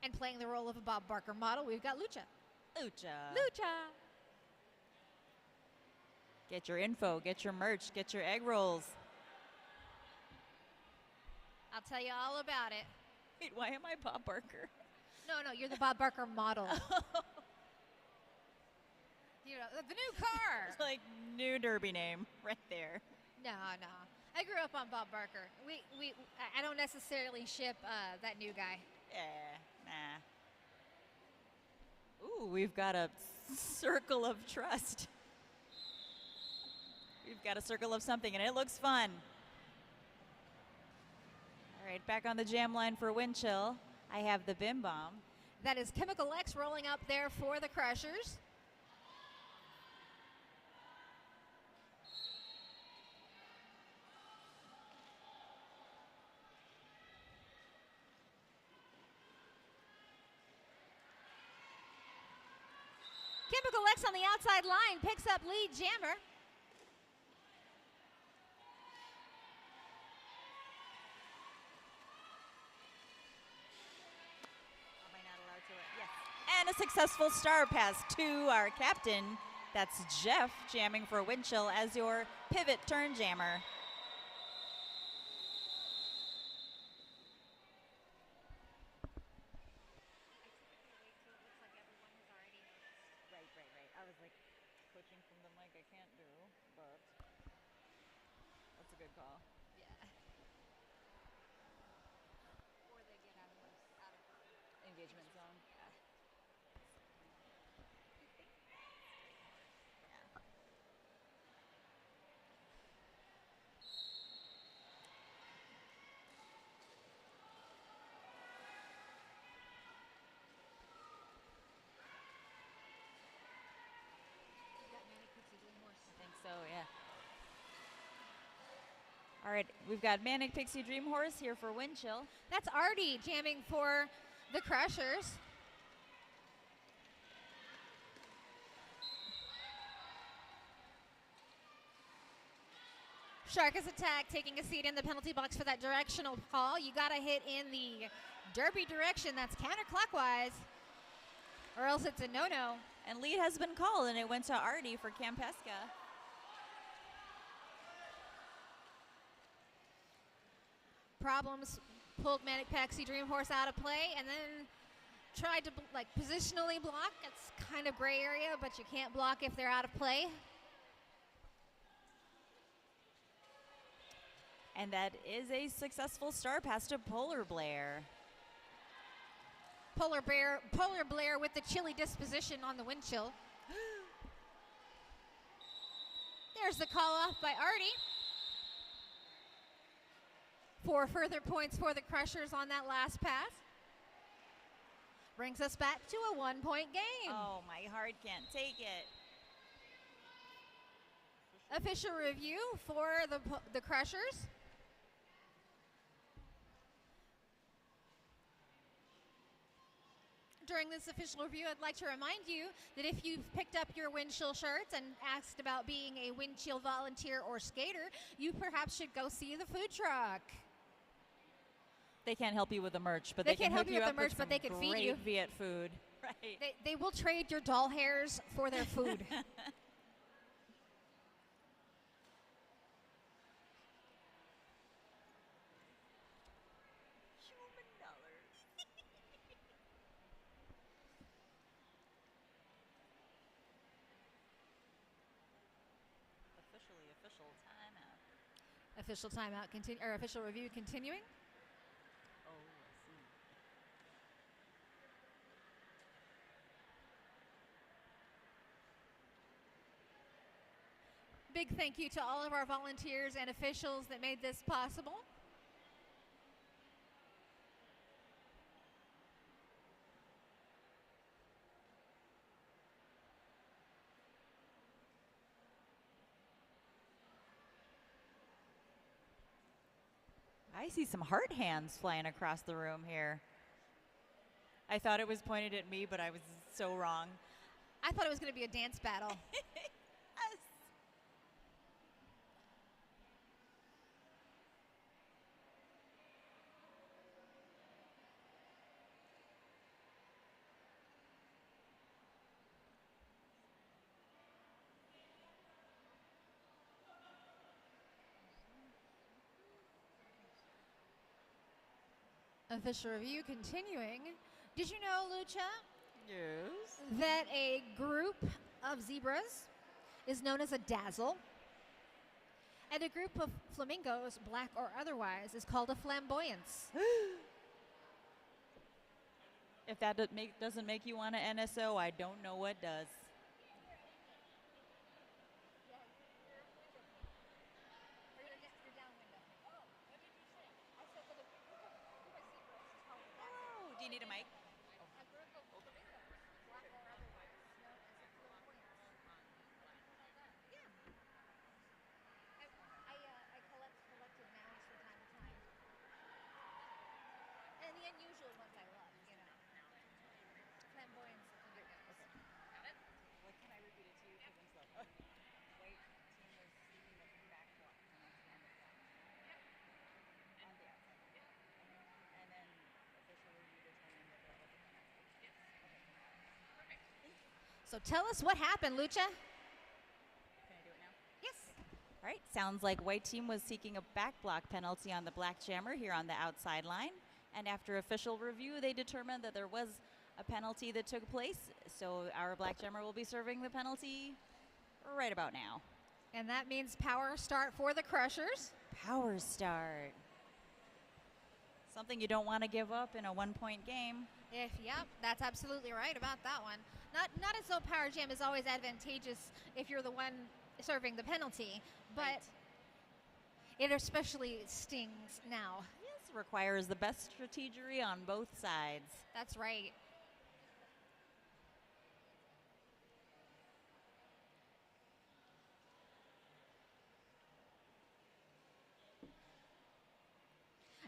And playing the role of a Bob Barker model, we've got Lucha. Lucha. Get your info, get your merch, get your egg rolls. I'll tell you all about it. Wait, why am I Bob Barker? No, you're the Bob Barker model. You know, the new car. It's like new derby name right there. No. I grew up on Bob Barker. I don't necessarily ship that new guy. Yeah, nah. Ooh, we've got a circle of trust. We've got a circle of something, and it looks fun. All right, back on the jam line for Windchill. I have the Bim Bomb. That is Chemical X rolling up there for the Krushers. Chemical X on the outside line picks up lead jammer. Am I not allowed to? Yes. And a successful star pass to our captain. That's Jeff jamming for Windchill as your pivot turn jammer. Right. I was like coaching from the mic I can't do, but that's a good call. Yeah. Or they get out of Engagement zone. I think so, yeah. All right, we've got Manic Pixie Dream Horse here for Windchill. That's Artie jamming for the Krushers. Shark is attack, taking a seat in the penalty box for that directional call. You got to hit in the derby direction. That's counterclockwise, or else it's a no-no. And lead has been called, and it went to Artie for Kampeska. Problems pulled Manic Pixie Dream Horse out of play, and then tried to positionally block. It's kind of gray area, but you can't block if they're out of play. And that is a successful star pass to Polar Blair. Polar Blair with the chilly disposition on the Windchill. There's the call off by Artie. 4 further points for the Krushers on that last pass. Brings us back to a 1-point game. Oh, my heart can't take it. Official review for the Krushers. During this official review, I'd like to remind you that if you've picked up your Windchill shirts and asked about being a Windchill volunteer or skater, you perhaps should go see the food truck. They can't help you with the merch, but They they can can't help hook you with up the merch, with but they can feed you. great Viet food. Right. They will trade your doll hairs for their food. Human dollars. Officially official timeout. Official timeout or official review continuing. Oh, I see. Big thank you to all of our volunteers and officials that made this possible. I see some heart hands flying across the room here. I thought it was pointed at me, but I was so wrong. I thought it was going to be a dance battle. Yes. Official review continuing. Did you know, Lucha, Yes. that a group of zebras is known as a dazzle? And a group of flamingos, black or otherwise, is called a flamboyance. If that doesn't make you want to NSO, I don't know what does. You're downwind of me. Oh, what did you say? I said that a group of zebras is called a dazzle. Oh, do you need a mic? A group of flamingos, black or otherwise, known as a flamboyance. Yeah. I collected nouns from time to time. And the unusual ones I love, you know. Flamboyance is a good one. What can I repeat it to you? Because I'm slow. White team was seeking the back block penalty on the flat. On the outside. And then official review determined that there was a penalty. So tell us what happened, Lucha. Can I do it now? Yes. All right, sounds like white team was seeking a back block penalty on the black jammer here on the outside line. And after official review, they determined that there was a penalty that took place. So our black jammer will be serving the penalty right about now. And that means power start for the Crushers. Power start. Something you don't want to give up in a 1-point game. Yep, that's absolutely right about that one. Not as though power jam is always advantageous if you're the one serving the penalty, but it especially stings now. Yes, requires the best strategery on both sides. That's right.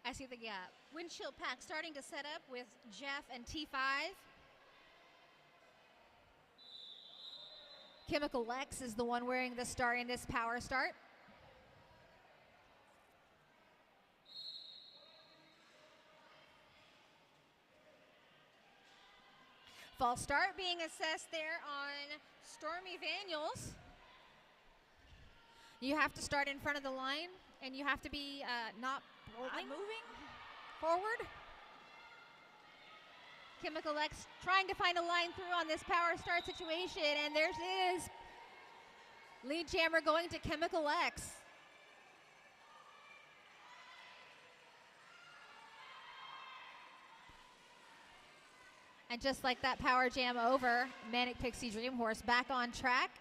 I see the Windchill pack starting to set up with Jeff and T5. Chemical Lex is the one wearing the star in this power start. False start being assessed there on Stormy Vaniels. You have to start in front of the line, and you have to be not Moving forward. Chemical X trying to find a line through on this power start situation, and there's his lead jammer going to Chemical X. And just like that power jam over, Manic Pixie Dream Horse back on track.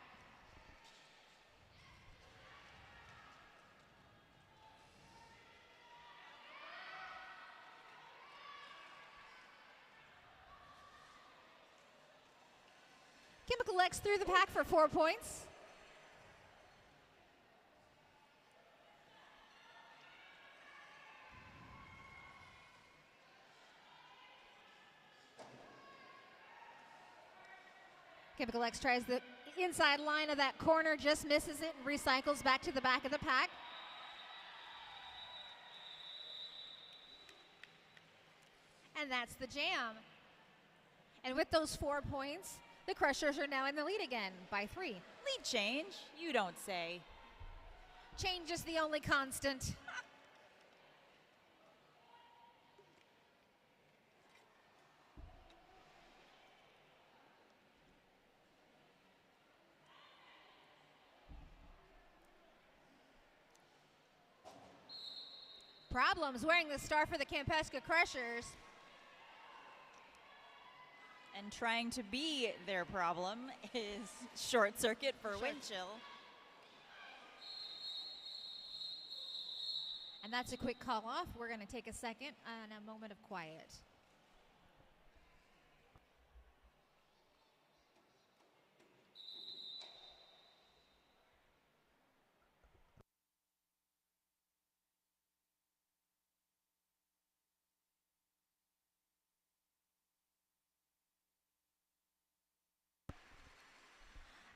Chemical X through the pack for 4 points. Chemical X tries the inside line of that corner, just misses it, and recycles back to the back of the pack. And that's the jam. And with those 4 points, the Crushers are now in the lead again by 3. Lead change? You don't say. Change is the only constant. Problems wearing the star for the Kampeska Krushers. And trying to be their problem is short circuit for Windchill. And that's a quick call off. We're going to take a second and a moment of quiet.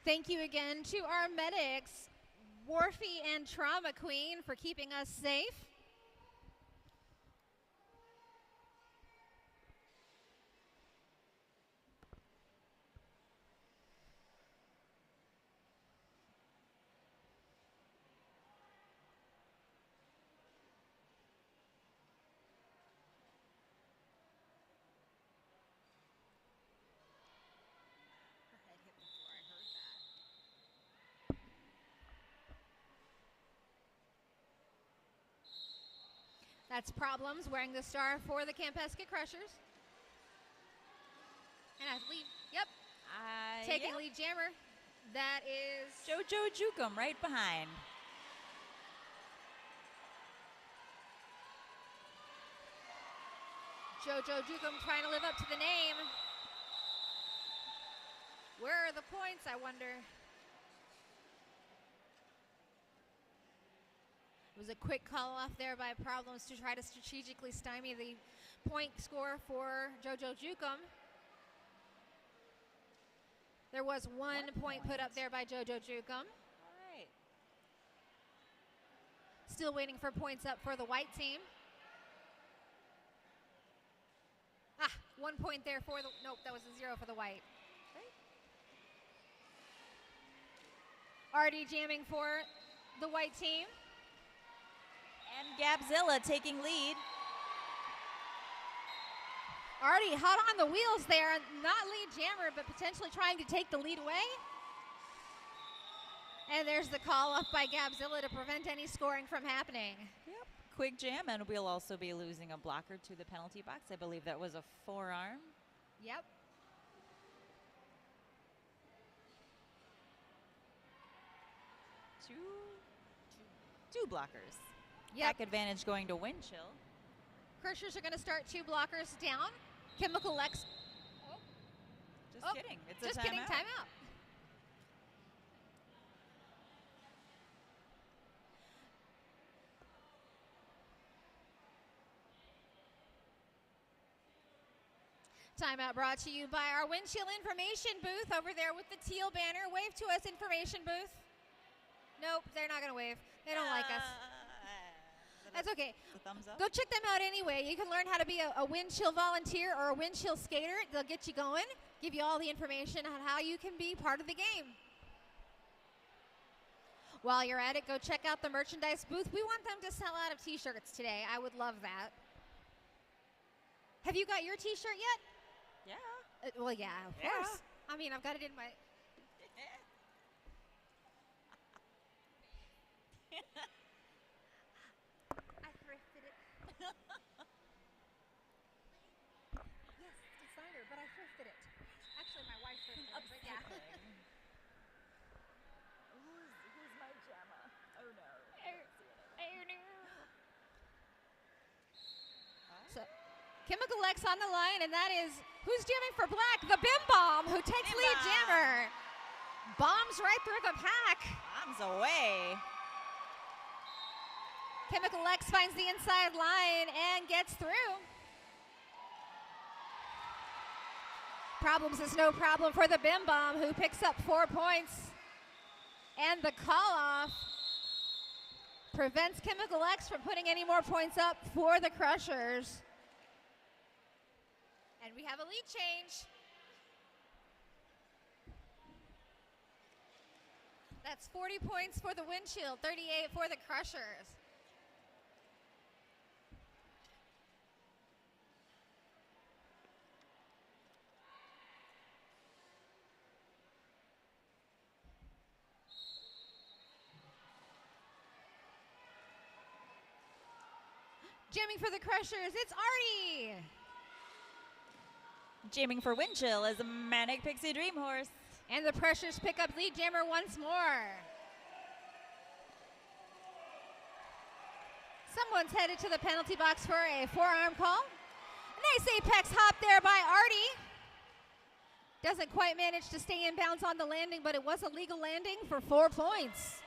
Thank you again to our medics, Wharfie and Trauma Queen, for keeping us safe. That's Problems wearing the star for the Kampeska Krushers. And I lead, yep, taking lead jammer. That is JoJo Jukum right behind. JoJo Jukum trying to live up to the name. Where are the points, I wonder? It was a quick call off there by Problems to try to strategically stymie the point score for JoJo Jukum. There was one point put up there by JoJo Jukum. All right. Still waiting for points up for the white team. 1 point there for the, nope, that was a 0 for the white. Already jamming for the white team. And Gabzilla taking lead. Already hot on the wheels there. Not lead jammer, but potentially trying to take the lead away. And there's the call up by Gabzilla to prevent any scoring from happening. Yep. Quick jam, and we'll also be losing a blocker to the penalty box. I believe that was a forearm. Yep. Two blockers. Yep. Back advantage going to Windchill. Krushers are going to start 2 blockers down. Chemical Lex. Just kidding. It's just a timeout. kidding. Timeout. Timeout brought to you by our Windchill information booth over there with the teal banner. Wave to us, information booth. Nope, they're not going to wave. They don't like us. That's okay. Thumbs up. Go check them out anyway. You can learn how to be a Windchill volunteer or a Windchill skater. They'll get you going, give you all the information on how you can be part of the game. While you're at it, go check out the merchandise booth. We want them to sell out of t-shirts today. I would love that. Have you got your t-shirt yet? Yeah. Well, yeah, of course. I mean, I've got it in my... I thrifted it. Yes, designer, but I thrifted it. Actually, my wife thrifted it, but yeah. Who's my Gemma? Oh no. So, Chemical Lex on the line, and that is, who's jamming for black? The Bim Bomb, who takes lead jammer. Bombs right through the pack. Bombs away. Chemical Lex finds the inside line and gets through. Problems is no problem for the Bim Bomb, who picks up 4 points. And the call off prevents Chemical X from putting any more points up for the Krushers. And we have a lead change. That's 40 points for the Windchill, 38 for the Krushers. Jamming for the Krushers, it's Artie. Jamming for Windchill is a Manic Pixie Dream Horse. And the Pressures pick up lead jammer once more. Someone's headed to the penalty box for a forearm call. A nice apex hop there by Artie. Doesn't quite manage to stay in bounds on the landing, but it was a legal landing for 4 points.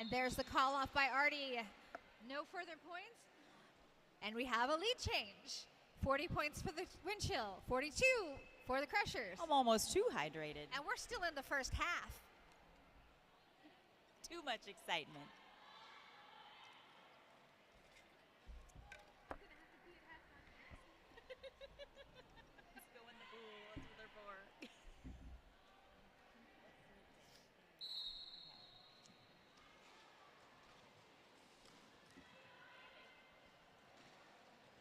And there's the call off by Artie. No further points. And we have a lead change. 40 points for the Windchill, 42 for the Krushers. I'm almost too hydrated. And we're still in the first half. Too much excitement. Let's go in the pool. That's what they're for.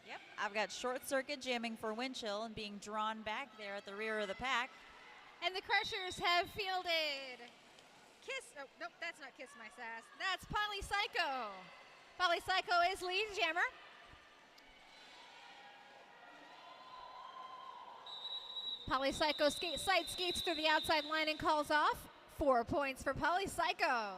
Yep, I've got short circuit jamming for Windchill and being drawn back there at the rear of the pack. And the Krushers have fielded nope, that's not Kiss My Sass. That's Polypsycho. Polypsycho is lead jammer. Polypsycho side skates through the outside line and calls off. 4 points for Polypsycho.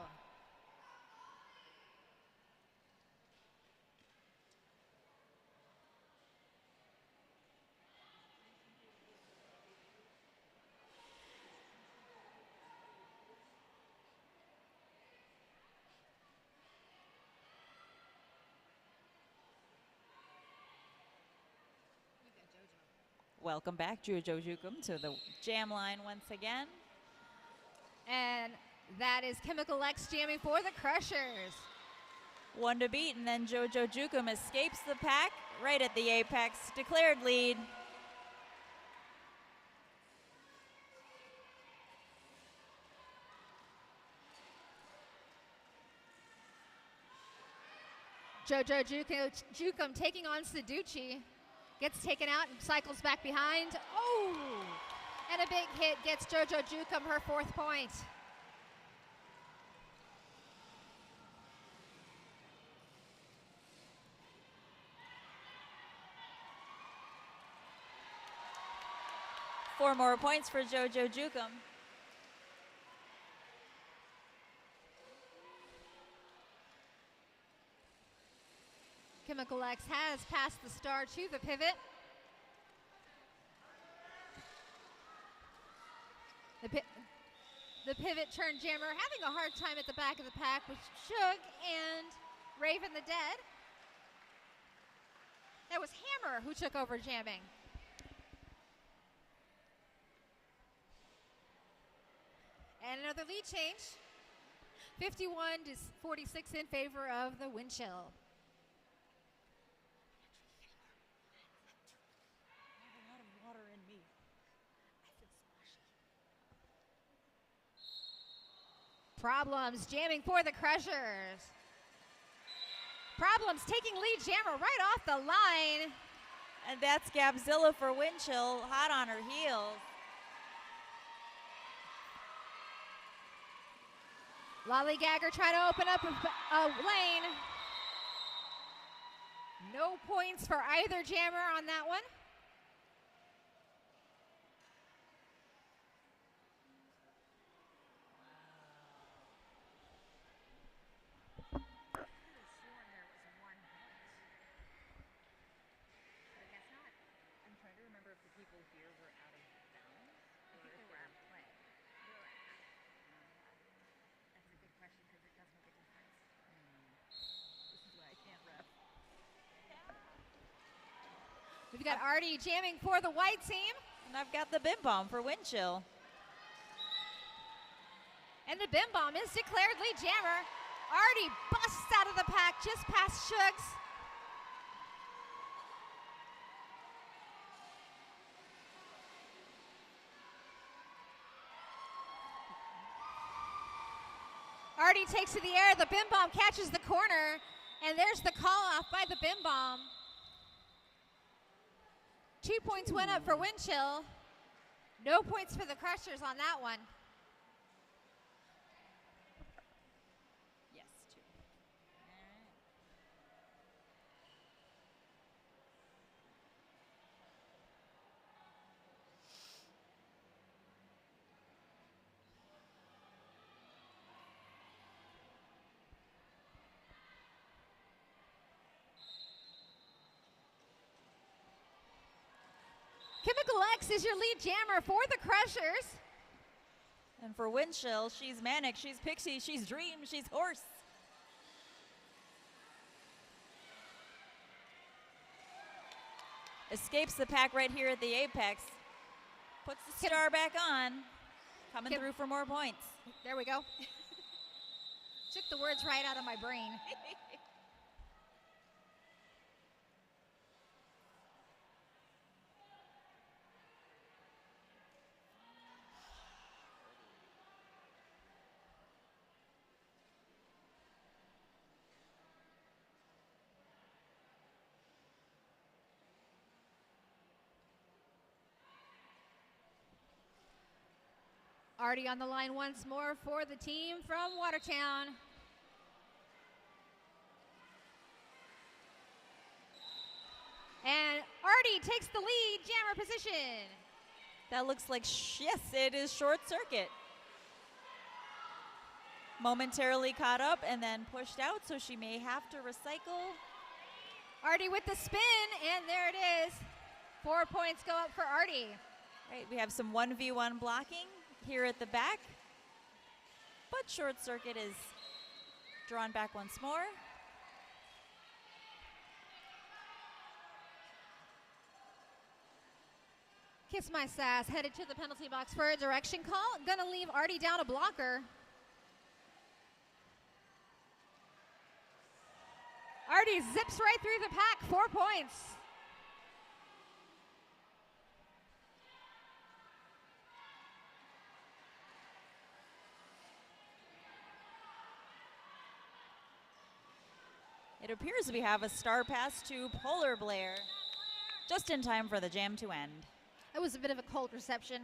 Welcome back, Jojo Jukum, to the jam line once again. And that is Chemical X jamming for the Krushers. 1 to beat, and then Jojo Jukum escapes the pack right at the apex. Declared lead. Jojo Jukum taking on Seducci. Gets taken out and cycles back behind. Oh! And a big hit gets Jojo Jukum her 4th point. Four more points for Jojo Jukum. Chemical X has passed the star to the pivot. The pivot turn jammer having a hard time at the back of the pack with Shug and Raven the Dead. That was Hammer who took over jamming. And another lead change. 51 to 46 in favor of the Windchill. Problems jamming for the Krushers. Problems taking lead jammer right off the line. And that's Gabzilla for Windchill, hot on her heels. Lollygagger trying to open up a lane. No points for either jammer on that one. We've got Artie jamming for the white team. And I've got the Bim Bomb for Windchill. And the Bim Bomb is declared lead jammer. Artie busts out of the pack just past Shugs. Artie takes to the air. The Bim Bomb catches the corner. And there's the call off by the Bim Bomb. 2 points went up for Windchill. No points for the Crushers on that one. Yes, 2. Chemical X is your lead jammer for the Crushers. And for Windchill, she's Manic, she's Pixie, she's Dream, she's Horse. Escapes the pack right here at the apex. Puts the star back on. Coming through for more points. There we go. Took the words right out of my brain. Artie on the line once more for the team from Watertown. And Artie takes the lead, jammer position. That looks like, yes, it is Short Circuit. Momentarily caught up and then pushed out, so she may have to recycle. Artie with the spin, and there it is. 4 points go up for Artie. Right, we have some 1v1 blocking here at the back, but Short Circuit is drawn back once more. Kiss My Sass headed to the penalty box for a direction call. Gonna leave Artie down a blocker. Artie zips right through the pack, 4 points. It appears we have a star pass to Polar Blair, just in time for the jam to end. It was a bit of a cold reception.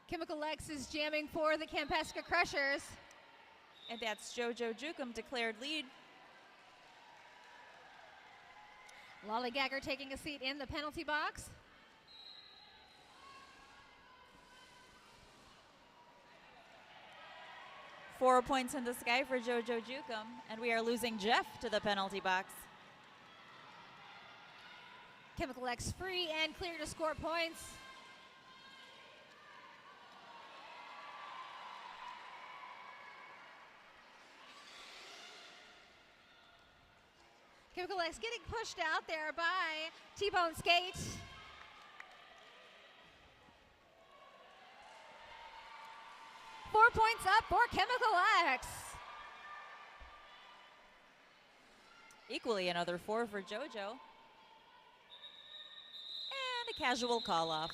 Chemical X is jamming for the Kampeska Krushers. And that's JoJo Jukum declared lead. Lollygagger taking a seat in the penalty box. Four points in the sky for JoJo Jukum, and we are losing Jeff to the penalty box. Chemical X free and clear to score points. Chemical X getting pushed out there by T-Bone Skate. Four points up for Chemical X. Equally another 4 for JoJo. And a casual call off.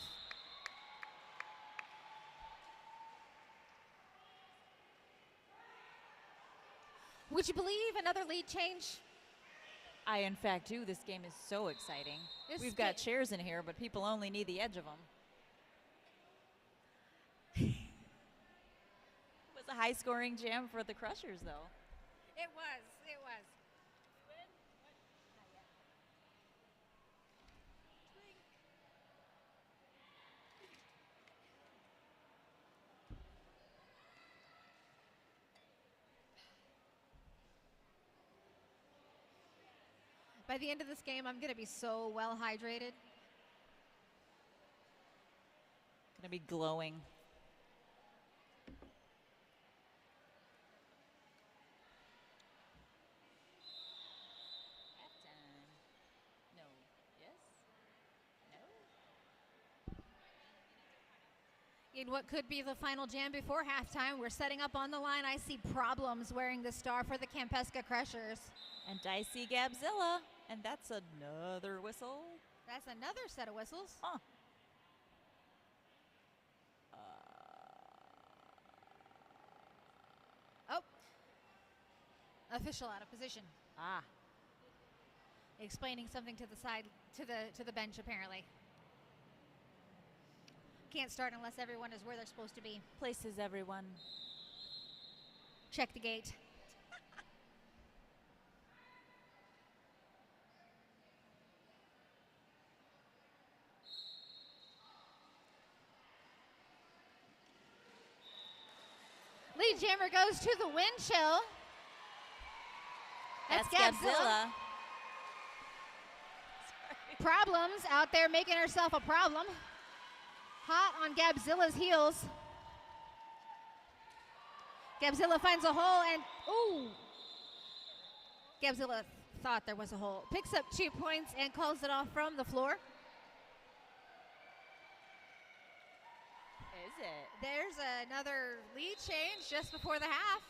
Would you believe another lead change? I, in fact, do. This game is so exciting. We've got chairs in here, but people only need the edge of them. It was a high-scoring jam for the Crushers, though. It was. It was. By the end of this game, I'm going to be so well hydrated. Gonna be glowing. In what could be the final jam before halftime, we're setting up on the line. I see Problems wearing the star for the Kampeska Krushers. And I see Gabzilla, and that's another whistle. That's another set of whistles. Huh. Oh. Official out of position. Ah. Explaining something to the side, to the bench apparently. Can't start unless everyone is where they're supposed to be. Places everyone. Check the gate. Lead jammer goes to the Windchill. That's Gabzilla. Problems out there making herself a problem. Hot on Gabzilla's heels. Gabzilla finds a hole and, ooh. Gabzilla thought there was a hole. Picks up 2 points and calls it off from the floor. Is it? There's another lead change just before the half.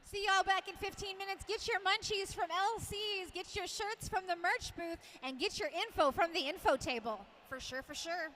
See y'all back in 15 minutes. Get your munchies from LC's, get your shirts from the merch booth, and get your info from the info table. For sure, for sure.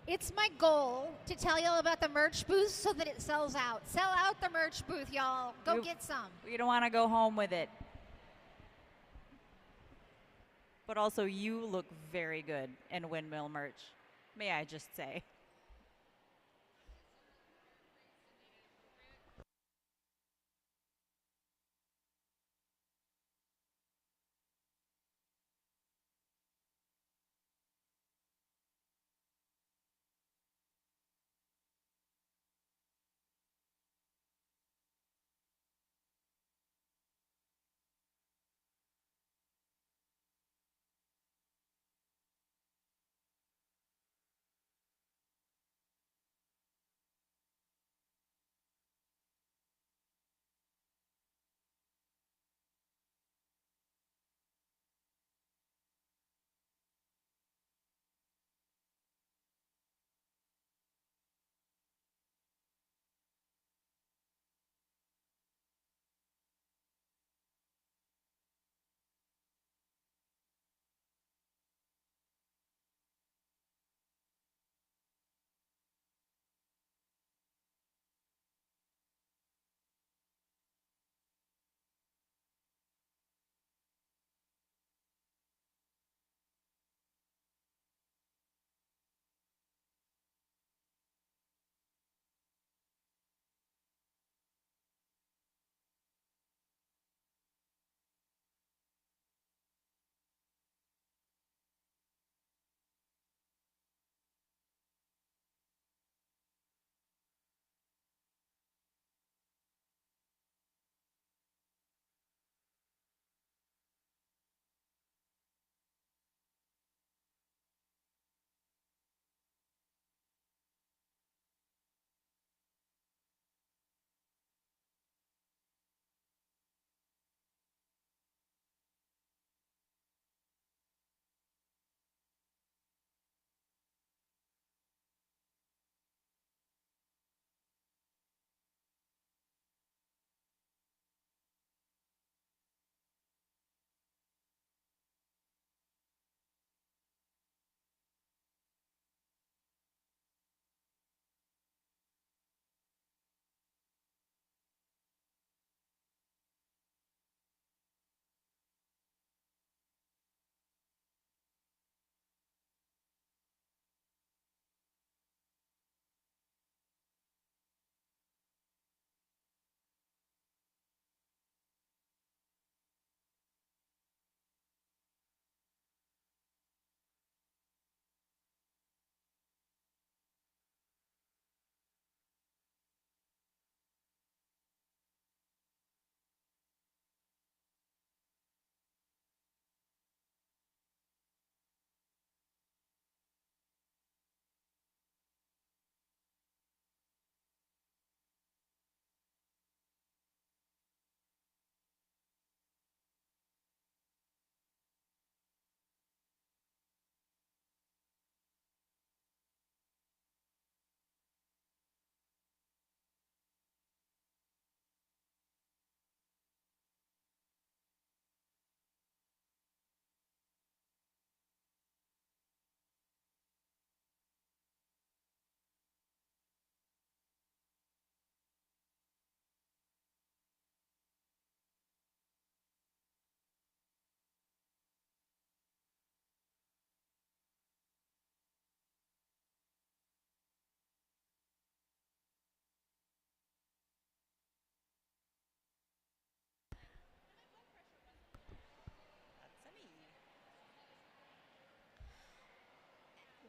It's my goal to tell y'all about the merch booth so that it sells out. Sell out the merch booth, y'all. Go get some. We don't want to go home with it. But also, you look very good in windmill merch, may I just say.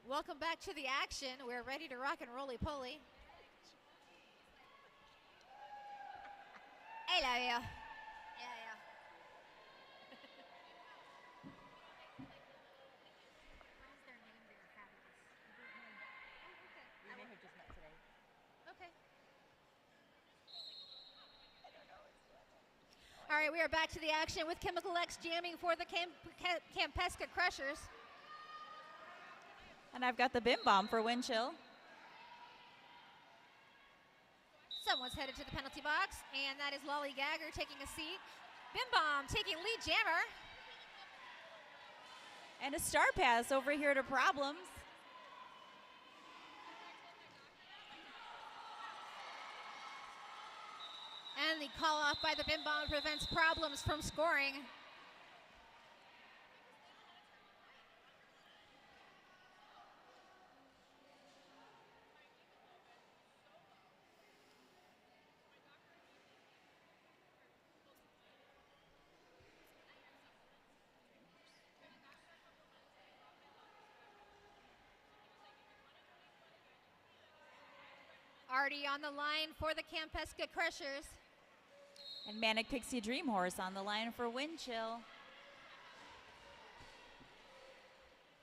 Welcome back to the action. We're ready to rock and roly-poly. I love you. Yeah. We may have just met today. Okay. All right, we are back to the action with Chemical X jamming for the Kampeska Krushers. And I've got the Bim Bomb for Windchill. Someone's headed to the penalty box, and that is Lolly Gagger taking a seat. Bim Bomb taking lead jammer. And a star pass over here to Problems. And the call off by the bin bomb prevents Problems from scoring. Already on the line for the Kampeska Krushers. And Manic Pixie Dream Horse on the line for Windchill.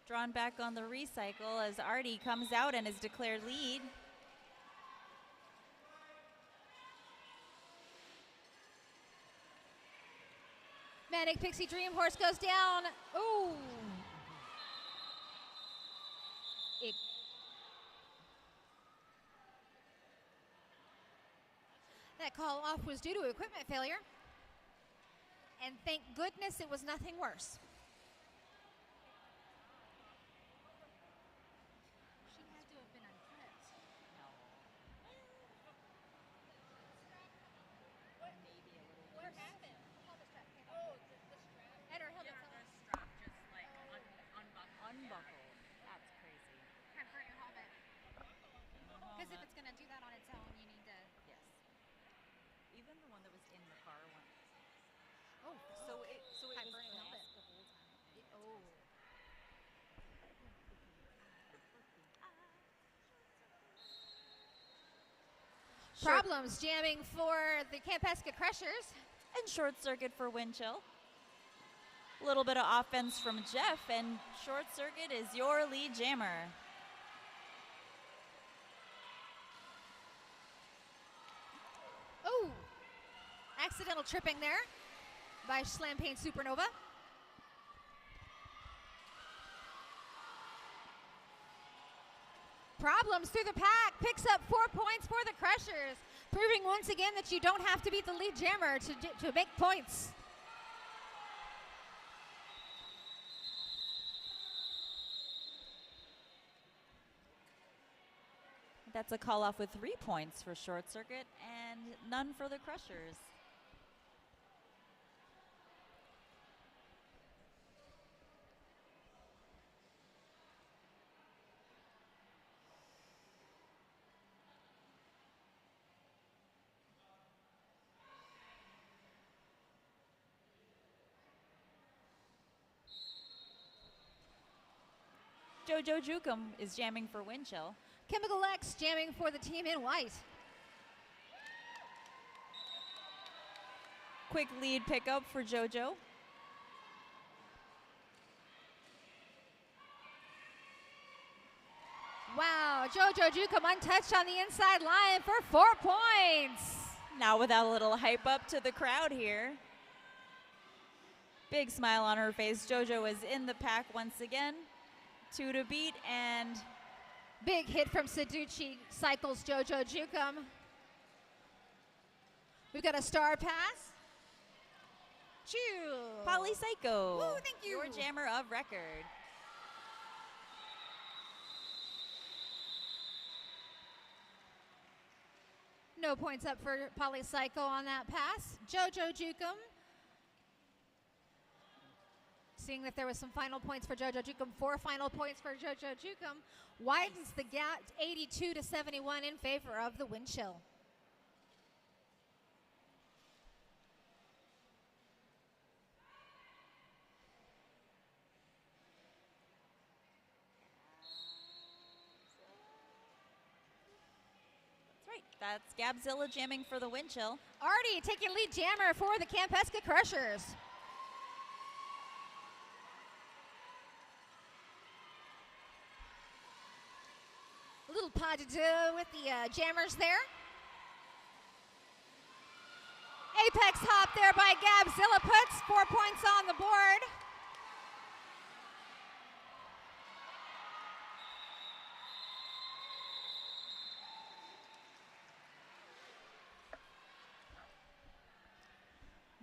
Drawn back on the recycle as Artie comes out and is declared lead. Manic Pixie Dream Horse goes down. Ooh. That call off was due to equipment failure. And thank goodness it was nothing worse. She had to have been unclipped. Maybe a little What loose. happened? How the strap came off. The strap. And her helmet Yeah, fell the off. strap just like unbuckled. That's crazy. Can't hurt your helmet. Because if it's going to do that on its own, you need to. Yes. Even the one that was in the car went. Oh, So it was Had burning lost helmet. the whole time. oh. Problems jamming for the Kampeska Krushers. And short circuit for Windchill. A little bit of offense from Jeff, and short circuit is your lead jammer. Ooh. Accidental tripping there by Slampagne Supernova. Problems through the pack, picks up 4 points for the Krushers, proving once again that you don't have to be the lead jammer to make points. That's a call off with 3 points for short circuit and none for the Krushers. Jojo Jukum is jamming for Windchill. Chemical X jamming for the team in white. Quick lead pickup for Jojo. Wow, Jojo Jukum untouched on the inside line for 4 points. Now without a little hype up to the crowd here. Big smile on her face. Jojo is in the pack once again. 2 to beat, and Big hit from Saducci cycles Jojo Jukum. We've got a star pass. Chew. Polypsycho. Woo, thank you. Your jammer of record. No points up for Polypsycho on that pass. Jojo Jukum. Seeing that there was some final points for Jojo Jukum, 4 final points for Jojo Jukum, widens the gap 82 to 71 in favor of the Windchill. That's Gabzilla jamming for the Windchill. Artie taking lead jammer for the Kampeska Krushers. A little pas de deux with the jammers there. Apex hop there by Gabzilla puts 4 points on the board.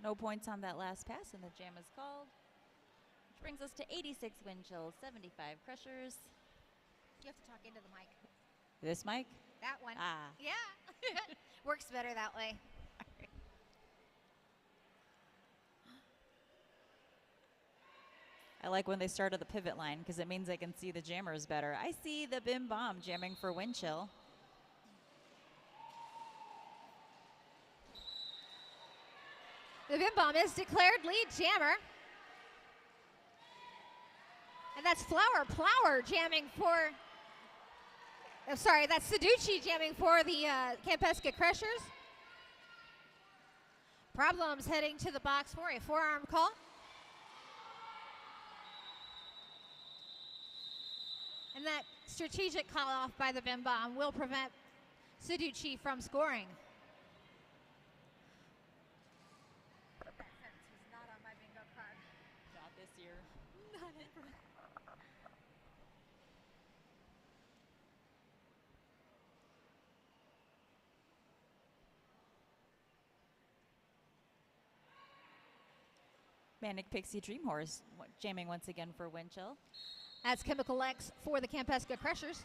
No points on that last pass, and the jam is called. Which brings us to 86 Windchill, 75 Krushers. You have to talk into the mic. This mic? That one. Ah. Yeah. Works better that way. I like when they start at the pivot line because it means I can see the jammers better. I see the Bim Bomb jamming for Windchill. The Bim Bomb is declared lead jammer. And that's Plower jamming for, oh, sorry, that's Seducci jamming for the Kampeska Krushers. Problems heading to the box for a forearm call. And that strategic call off by the Bim Bomb will prevent Seducci from scoring. That sentence was not on my bingo card. Not this year. Not ever. Manic Pixie Dream Horse jamming once again for Windchill. That's Chemical X for the Kampeska Krushers.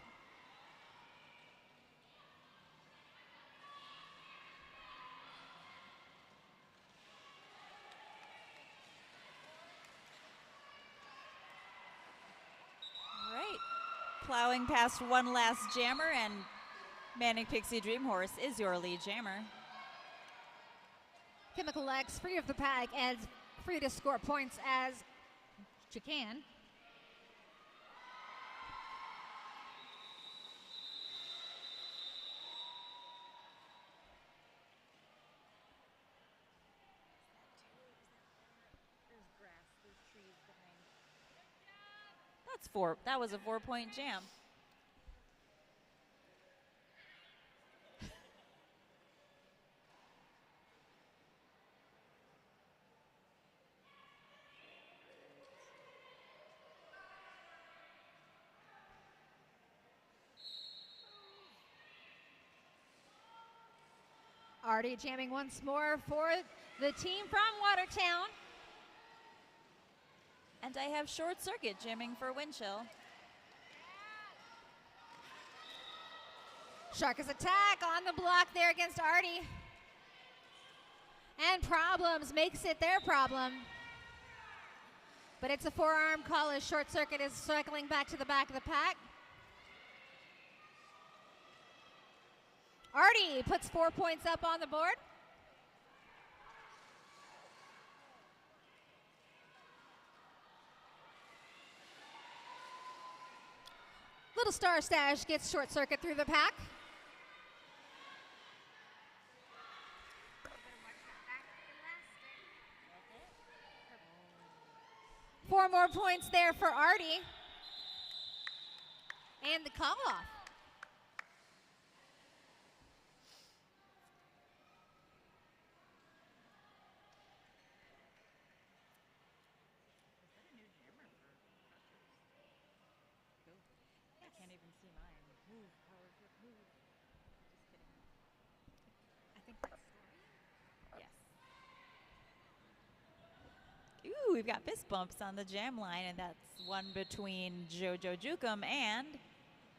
All right. Plowing past one last jammer, and Manic Pixie Dream Horse is your lead jammer. Chemical X free of the pack and free to score points as you can. There's grass, there's trees behind. That was a 4-point jam. Artie jamming once more for the team from Watertown. And I have Short Circuit jamming for Windchill. Sharka's attack on the block there against Artie. And Problems makes it their problem. But it's a forearm call as Short Circuit is circling back to the back of the pack. Artie puts 4 points up on the board. Little Star Stash gets Short Circuit through the pack. Four more points there for Artie. And the call off. I can't even see mine. Move, power trip, move. Just kidding. I think that's Yes. Ooh, we've got fist bumps on the jam line, and that's one between Jojo Jukum and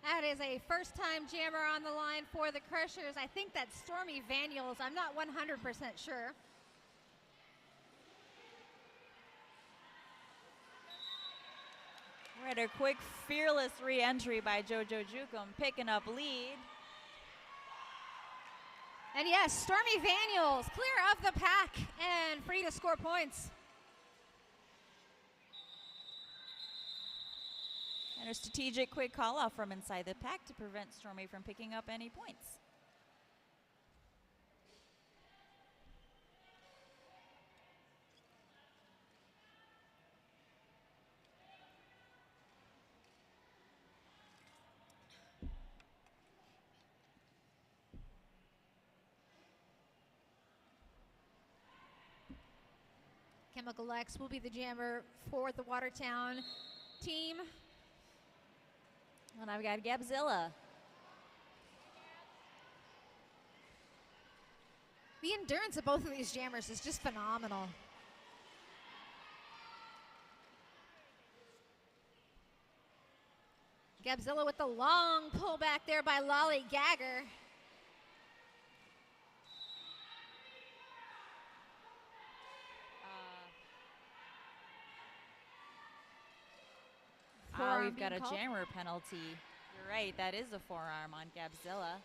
That is a first-time jammer on the line for the Krushers. I think that's Stormy Vanuels. I'm not 100% sure. Right, a quick, fearless re-entry by Jojo Jukum, picking up lead. And yes, Stormy Vanuels clear of the pack and free to score points. And a strategic quick call-off from inside the pack to prevent Stormy from picking up any points. Chemical X will be the jammer for the Watertown team. And I've got Gabzilla. The endurance of both of these jammers is just phenomenal. Gabzilla with the long pullback there by Lolly Gagger. Forearm we've got being a called. jammer penalty. You're right, that is a forearm on Gabzilla.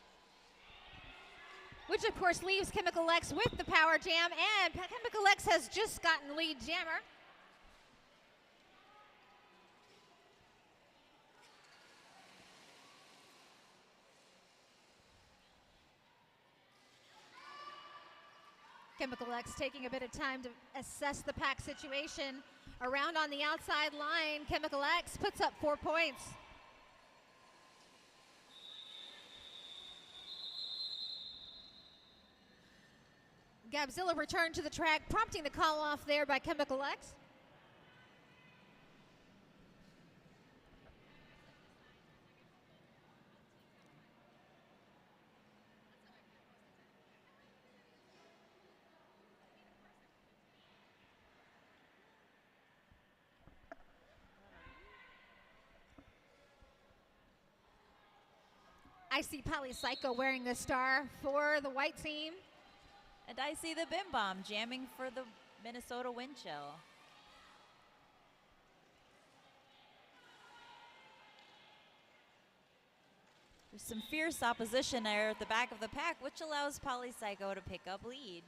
Which of course leaves Chemical X with the power jam, and Chemical X has just gotten lead jammer. Chemical X taking a bit of time to assess the pack situation. Around on the outside line, Chemical X puts up 4 points. Gabzilla returned to the track, prompting the call off there by Chemical X. I see Polypsycho wearing the star for the white team. And I see the Bim Bomb jamming for the Minnesota Windchill. There's some fierce opposition there at the back of the pack, which allows Polypsycho to pick up lead.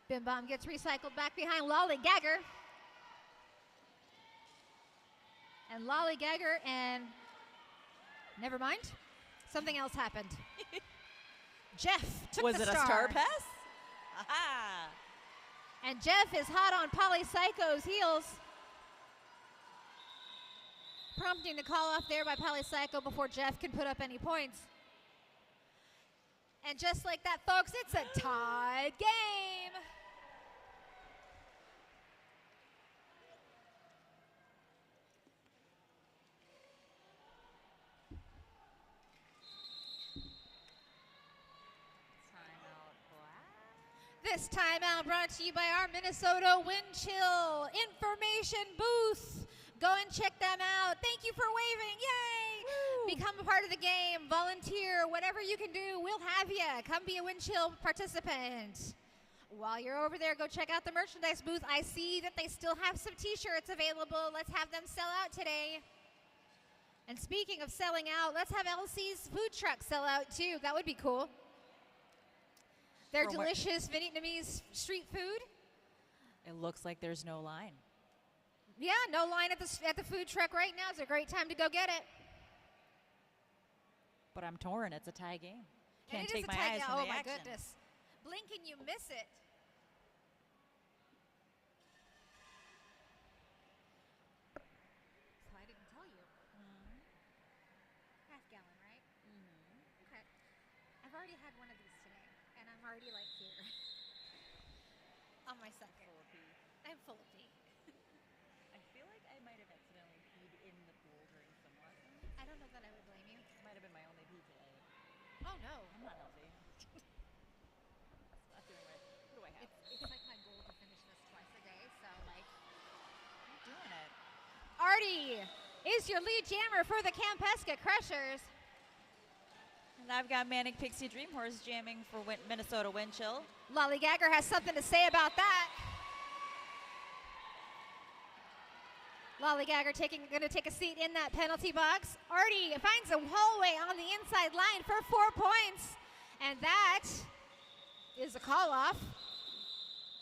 Bim Bomb gets recycled back behind Lollygagger. And Lollygagger and never mind. Something else happened. Jeff took Was the it star. a star pass? Aha! And Jeff is hot on Polypsycho's heels. Prompting the call off there by Polypsycho before Jeff can put up any points. And just like that, folks, it's a tied game. This timeout brought to you by our Minnesota Windchill information booth. Go and check them out. Thank you for waving. Yay! Woo. Become a part of the game. Volunteer. Whatever you can do, we'll have you. Come be a Windchill participant. While you're over there, go check out the merchandise booth. I see that they still have some t-shirts available. Let's have them sell out today. And speaking of selling out, let's have LC's food truck sell out too. That would be cool. Their delicious Vietnamese street food. It looks like there's no line. Yeah, no line at the food truck right now. It's a great time to go get it. But I'm torn. It's a tie game. And Can't it is take a my tie eyes game. from Oh the my action. goodness. Blink and you miss it. So I didn't tell you. Half gallon, right? Okay. I've already had one of these today, and I'm already like here. On my second. I'm full of pee. I feel like I might have accidentally peed in the pool during some lessons. I don't know that I would blame you. Might have been my only pee today. Oh no. I'm not healthy. That's not doing right. What do I have? It's like my goal to finish this twice a day, so like. I'm doing it. Artie is your lead jammer for the Kampeska Krushers. And I've got Manic Pixie Dream Horse jamming for Minnesota Windchill. Lollygagger has something to say about that. Lollygagger going to take a seat in that penalty box. Artie finds a hallway on the inside line for 4 points. And that is a call off.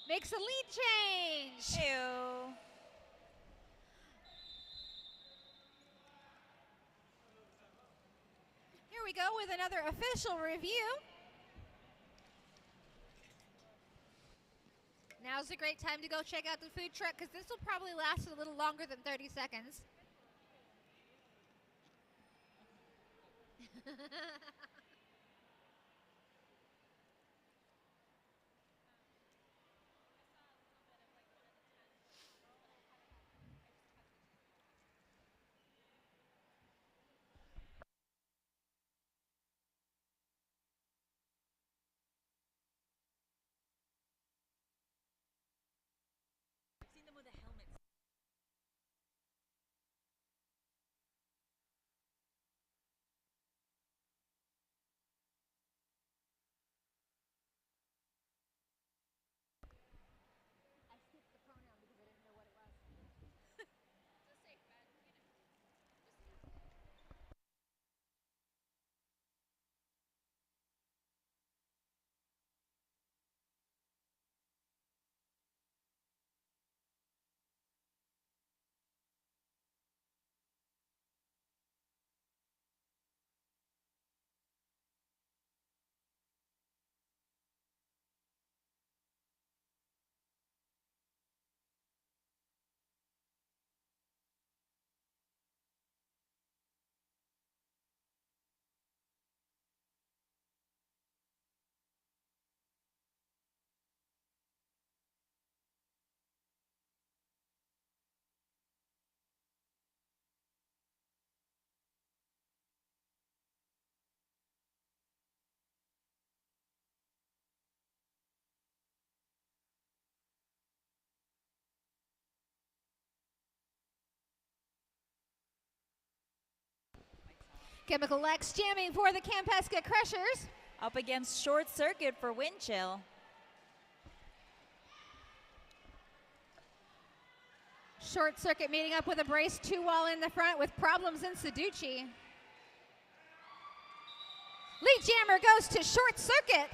Makes a lead change. Ew. Here we go with another official review. Now's a great time to go check out the food truck because this will probably last a little longer than 30 seconds. Chemical X jamming for the Kampeska Krushers. Up against Short Circuit for Windchill. Short Circuit meeting up with a brace 2-wall in the front with problems in Saducci. Lead jammer goes to Short Circuit.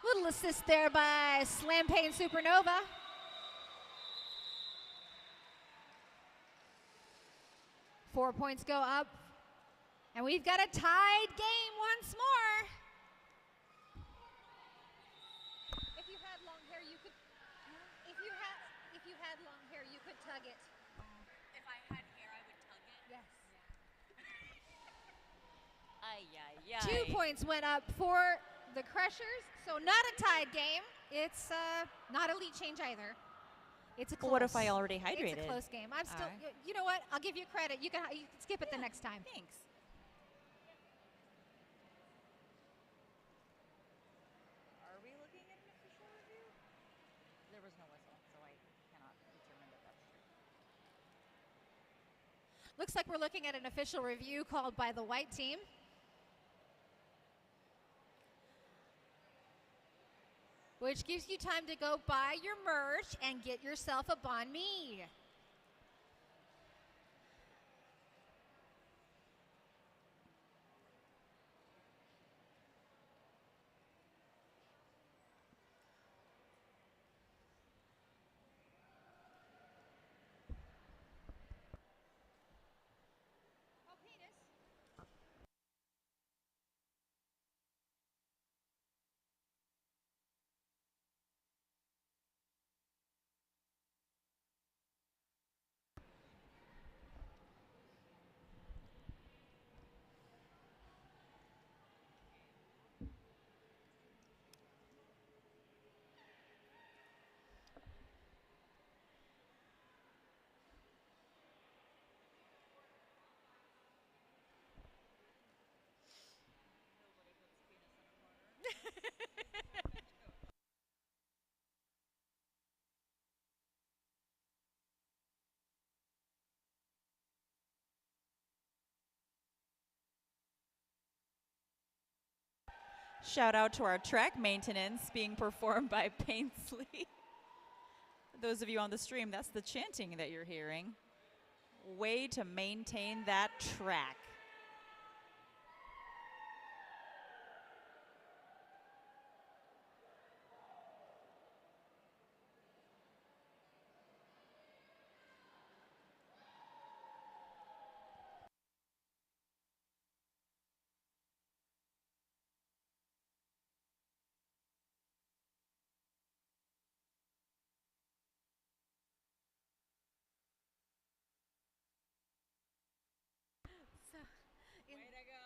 Little assist there by Slampane Supernova. Four points go up. And we've got a tied game once more. If you had long hair, you could. If you had long hair, you could tug it. If I had hair, I would tug it. Yes. Ay, ay, ay. 2 points went up for the Krushers, so not a tied game. It's not a lead change either. It's a close. What if I already hydrated? It's a close game. I'm still. Alright. You know what? I'll give you credit. You can skip it the next time. Thanks. Are we looking at an official review? There was no whistle, so I cannot determine that that's true. Looks like we're looking at an official review called by the white team. Which gives you time to go buy your merch and get yourself a banh mi. Shout out to our track maintenance being performed by Painsley. Those of you on the stream, that's the chanting that you're hearing. Way to maintain that track. Way to go.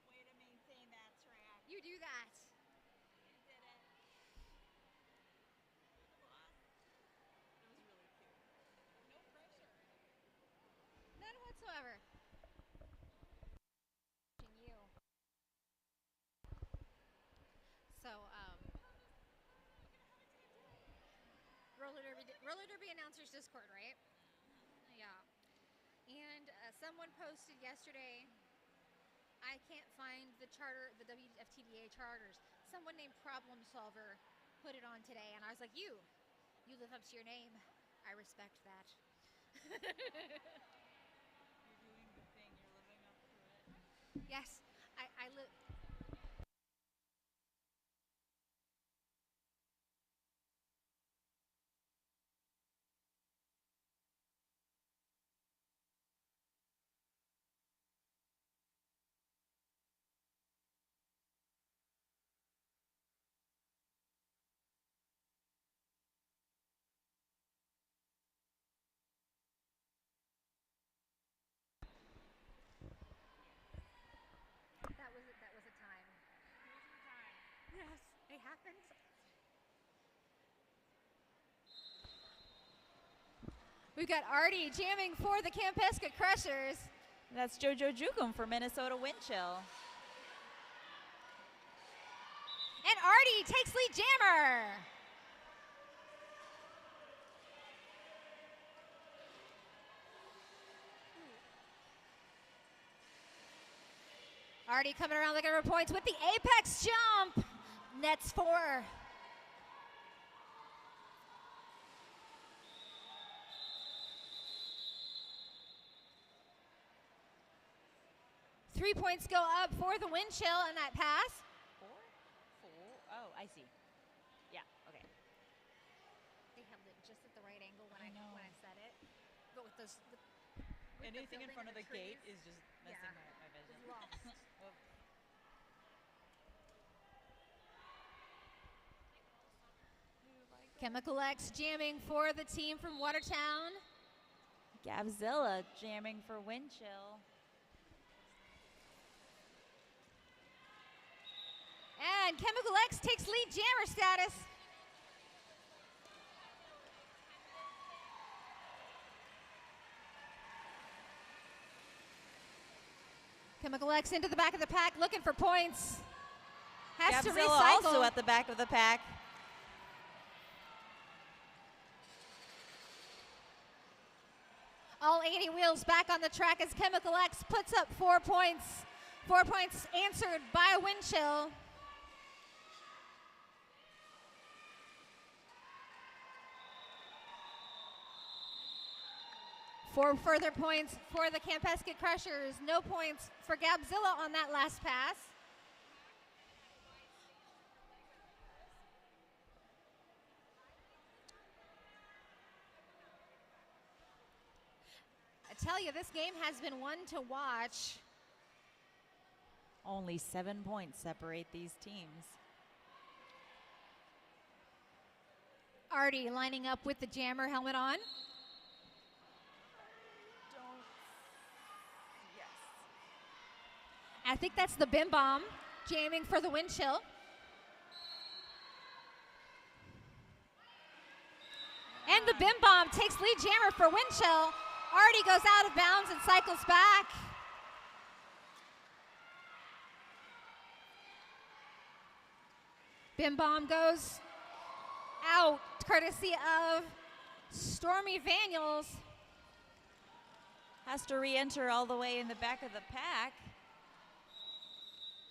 Way to maintain that track. You do that. You did it. It was really cute. No pressure. None whatsoever. You. So, roller derby announcers Discord, right? Yeah. And someone posted yesterday, I can't find the charter, the WFTDA charters. Someone named Problem Solver put it on today, and I was like, you live up to your name. I respect that. You're doing the thing. You're living up to it. Yes, I live. That was a time. Yes, it happens. We've got Artie jamming for the Kampeska Krushers. That's JoJo Jukum for Minnesota Windchill. And Artie takes lead jammer. Artie coming around looking for points with the apex jump. Nets 4. Three points go up for the Windchill in that pass. Four? Oh, I see. Yeah, okay. They held it just at the right angle when I said it. But with those, with Anything in building front and of the trees, gate is just messing my vision. was lost. Oh. Chemical X jamming for the team from Watertown. Gabzilla jamming for Windchill. And Chemical X takes lead jammer status. Chemical X into the back of the pack looking for points. Has to Gabzilla recycle. also at the back of the pack. All 80 wheels back on the track as Chemical X puts up 4 points. 4 points answered by Windchill. Four further points for the Kampeska Krushers. No points for Gabzilla on that last pass. I tell you, this game has been one to watch. Only 7 points separate these teams. Artie lining up with the jammer helmet on. Yes. I think that's the Bim Bomb jamming for the Windchill. And the Bim Bomb takes lead jammer for Windchill. Artie goes out of bounds and cycles back. Bim Bomb goes out courtesy of Stormy Vaniels. Has to re-enter all the way in the back of the pack,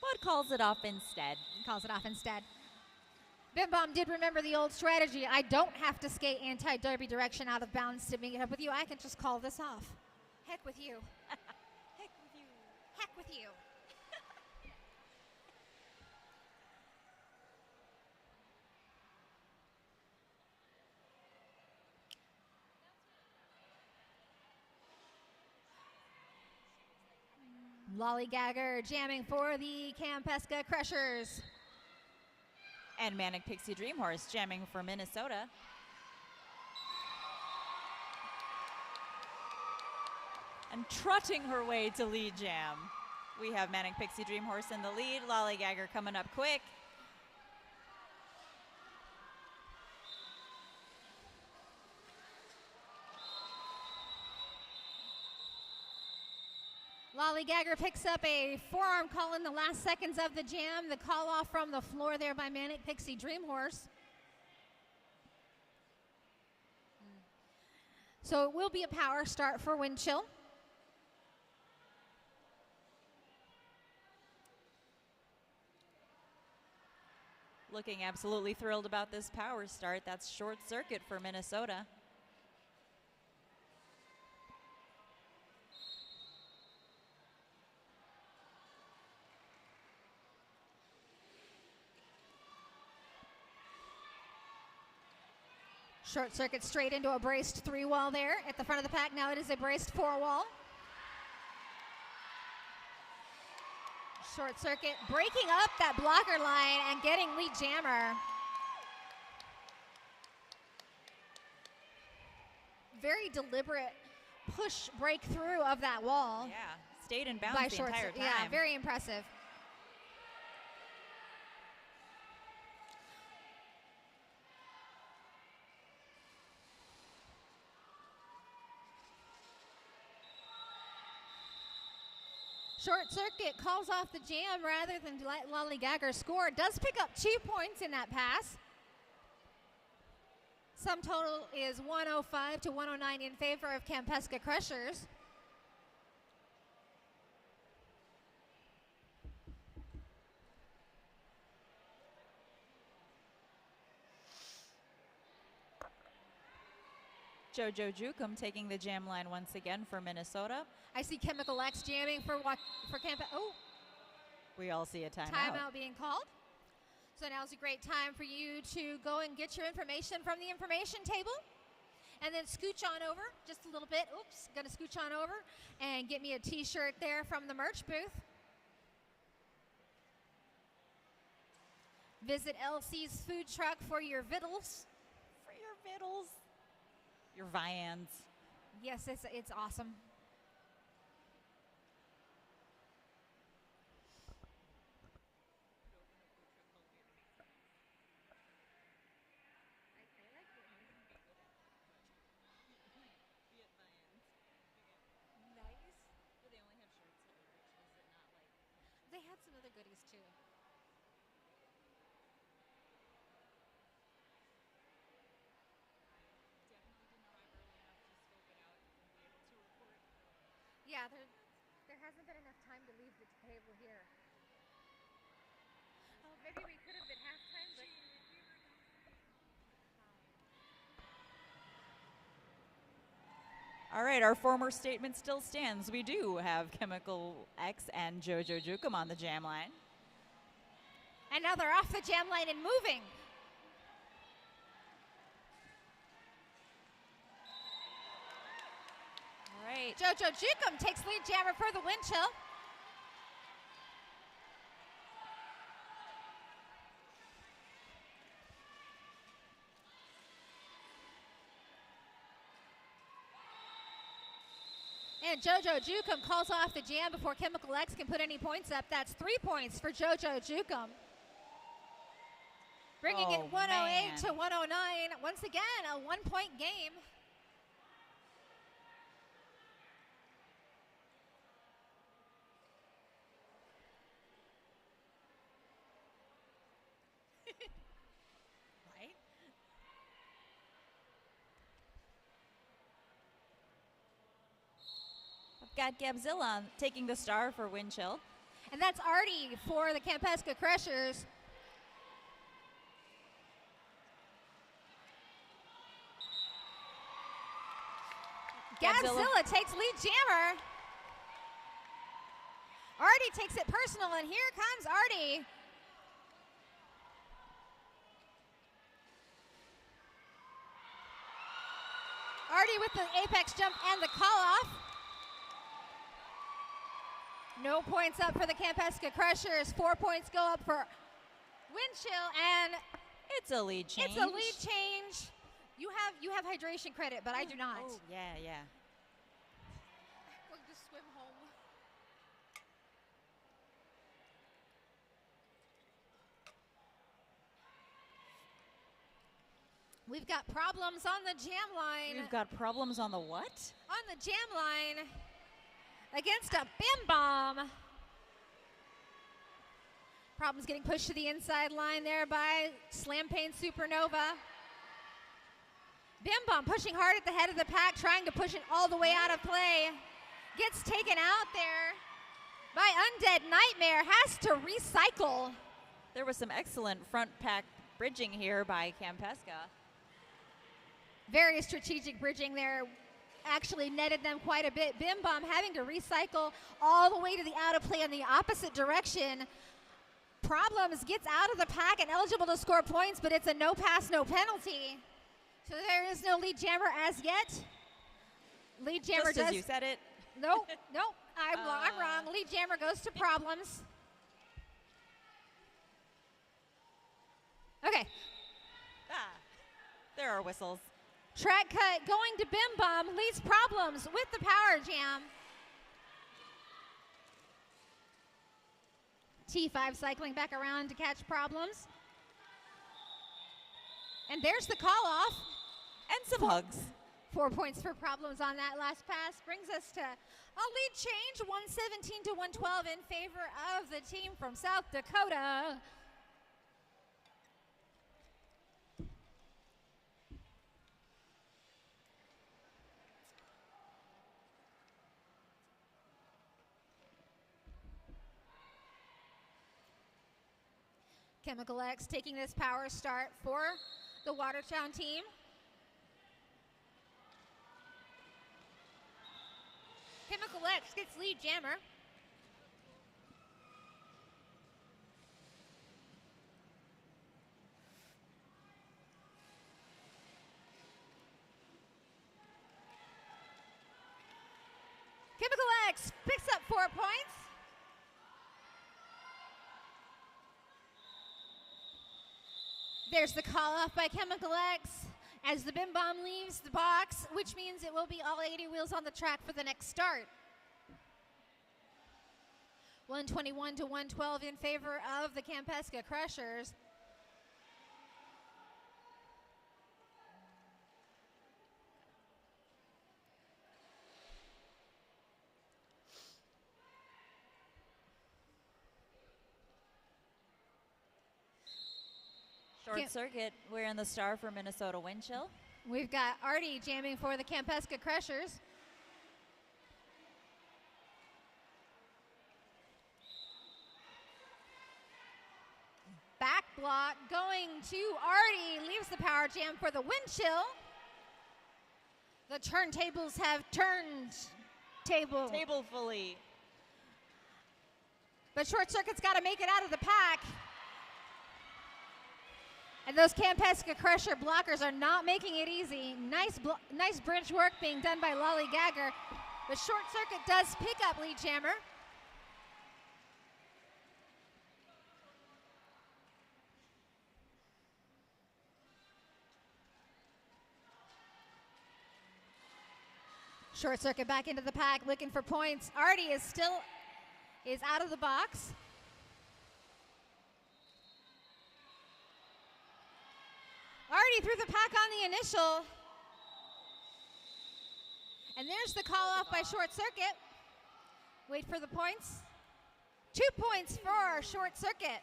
but calls it off instead. Calls it off instead. Bim Bomb did remember the old strategy. I don't have to skate anti-derby direction out of bounds to meet up with you. I can just call this off. Heck with you. Heck with you. Heck with you. Lollygagger jamming for the Kampeska Krushers. And Manic Pixie Dream Horse jamming for Minnesota. And trotting her way to lead jam. We have Manic Pixie Dream Horse in the lead. Lollygagger coming up quick. Lollygagger picks up a forearm call in the last seconds of the jam. The call off from the floor there by Manic Pixie Dream Horse. So it will be a power start for Windchill. Looking absolutely thrilled about this power start. That's short circuit for Minnesota. Short circuit straight into a braced 3-wall there at the front of the pack. Now it is a braced 4-wall. Short circuit breaking up that blocker line and getting lead jammer. Very deliberate push breakthrough of that wall. Yeah, stayed in bounds the entire time. Yeah, very impressive. Short circuit calls off the jam rather than let Lollygagger score. Does pick up 2 points in that pass. Sum total is 105 to 109 in favor of Kampeska Krushers. JoJo Jukum taking the jam line once again for Minnesota. I see Chemical X jamming for Kampeska. Oh, We all see a timeout. timeout being called. So now's a great time for you to go and get your information from the information table. And then scooch on over just a little bit. Oops, gonna scooch on over and get me a t-shirt there from the merch booth. Visit LC's food truck for your vittles. For your vittles. Your viands. Yes, it's awesome. They had some other goodies too. Yeah, there hasn't been enough time to leave the table here. Oh, maybe we could have been halftime, but All right, our former statement still stands. We do have Chemical X and JoJo Jukum on the jam line. and now they're off the jam line and moving. All right. JoJo Jukum takes lead jammer for the Windchill. And JoJo Jukum calls off the jam before Chemical X can put any points up. That's 3 points for JoJo Jukum. Bringing it 108 to 109. Once again, a 1-point game. Right? I've got Gabzilla taking the star for Windchill. And that's Artie for the Kampeska Krushers. Gabzilla takes lead jammer. Artie takes it personal, and here comes Artie. Artie with the apex jump and the call off. No points up for the Kampeska Krushers. 4 points go up for Windchill, and It's a lead change. it's a lead change. You have hydration credit, but I do not. Oh, yeah, yeah. We'll just swim home. We've got problems on the jam line. We've got problems on the what? On the jam line against a Bim Bomb. Problems getting pushed to the inside line there by Slampain Supernova. Bim Bomb pushing hard at the head of the pack, trying to push it all the way out of play. Gets taken out there by Undead Nightmare, has to recycle. There was some excellent front pack bridging here by Kampeska. Very strategic bridging there. Actually netted them quite a bit. Bim Bomb having to recycle all the way to the out of play in the opposite direction. Problems gets out of the pack and eligible to score points, but it's a no pass, no penalty. So there is no lead jammer as yet. Lead jammer Just as you said it. Nope, nope. I'm wrong. Lead jammer goes to problems. Okay. There are whistles. Track cut going to Bim Bomb, leads problems with the power jam. T5 cycling back around to catch problems. And there's the call off. And some hugs. 4 points for problems on that last pass brings us to a lead change, 117 to 112 in favor of the team from South Dakota. Chemical X taking this power start for the Watertown team. Chemical X gets lead jammer. Chemical X picks up 4 points. There's the call off by Chemical X as the Bim Bomb leaves the box, which means it will be all 80 wheels on the track for the next start. 121 to 112 in favor of the Kampeska Krushers. Short circuit, we're in the star for Minnesota Windchill. We've got Artie jamming for the Kampeska Krushers. Back block going to Artie, leaves the power jam for the Windchill. The turntables have turned Tablefully. But Short Circuit's got to make it out of the pack. And those Kampeska Crusher blockers are not making it easy. Nice bridge work being done by Lollygagger. But Short Circuit does pick up lead jammer. Short Circuit back into the pack, looking for points. Artie is out of the box. Artie threw the pack on the initial. And there's the call off by Short Circuit. Wait for the points. 2 points for Short Circuit.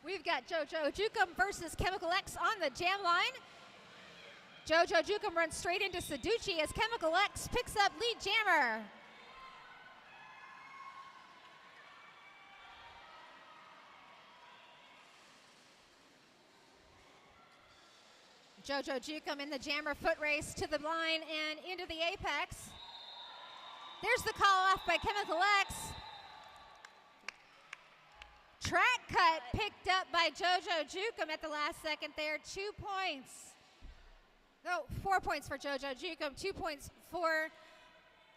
We've got JoJo Jukum versus Chemical X on the jam line. JoJo Jukum runs straight into Saducci as Chemical X picks up lead jammer. JoJo Jukum in the jammer foot race to the line and into the apex. There's the call off by Chemical X. Track cut picked up by JoJo Jukum at the last second there. 2 points. No, 4 points for JoJo Jukum, 2 points for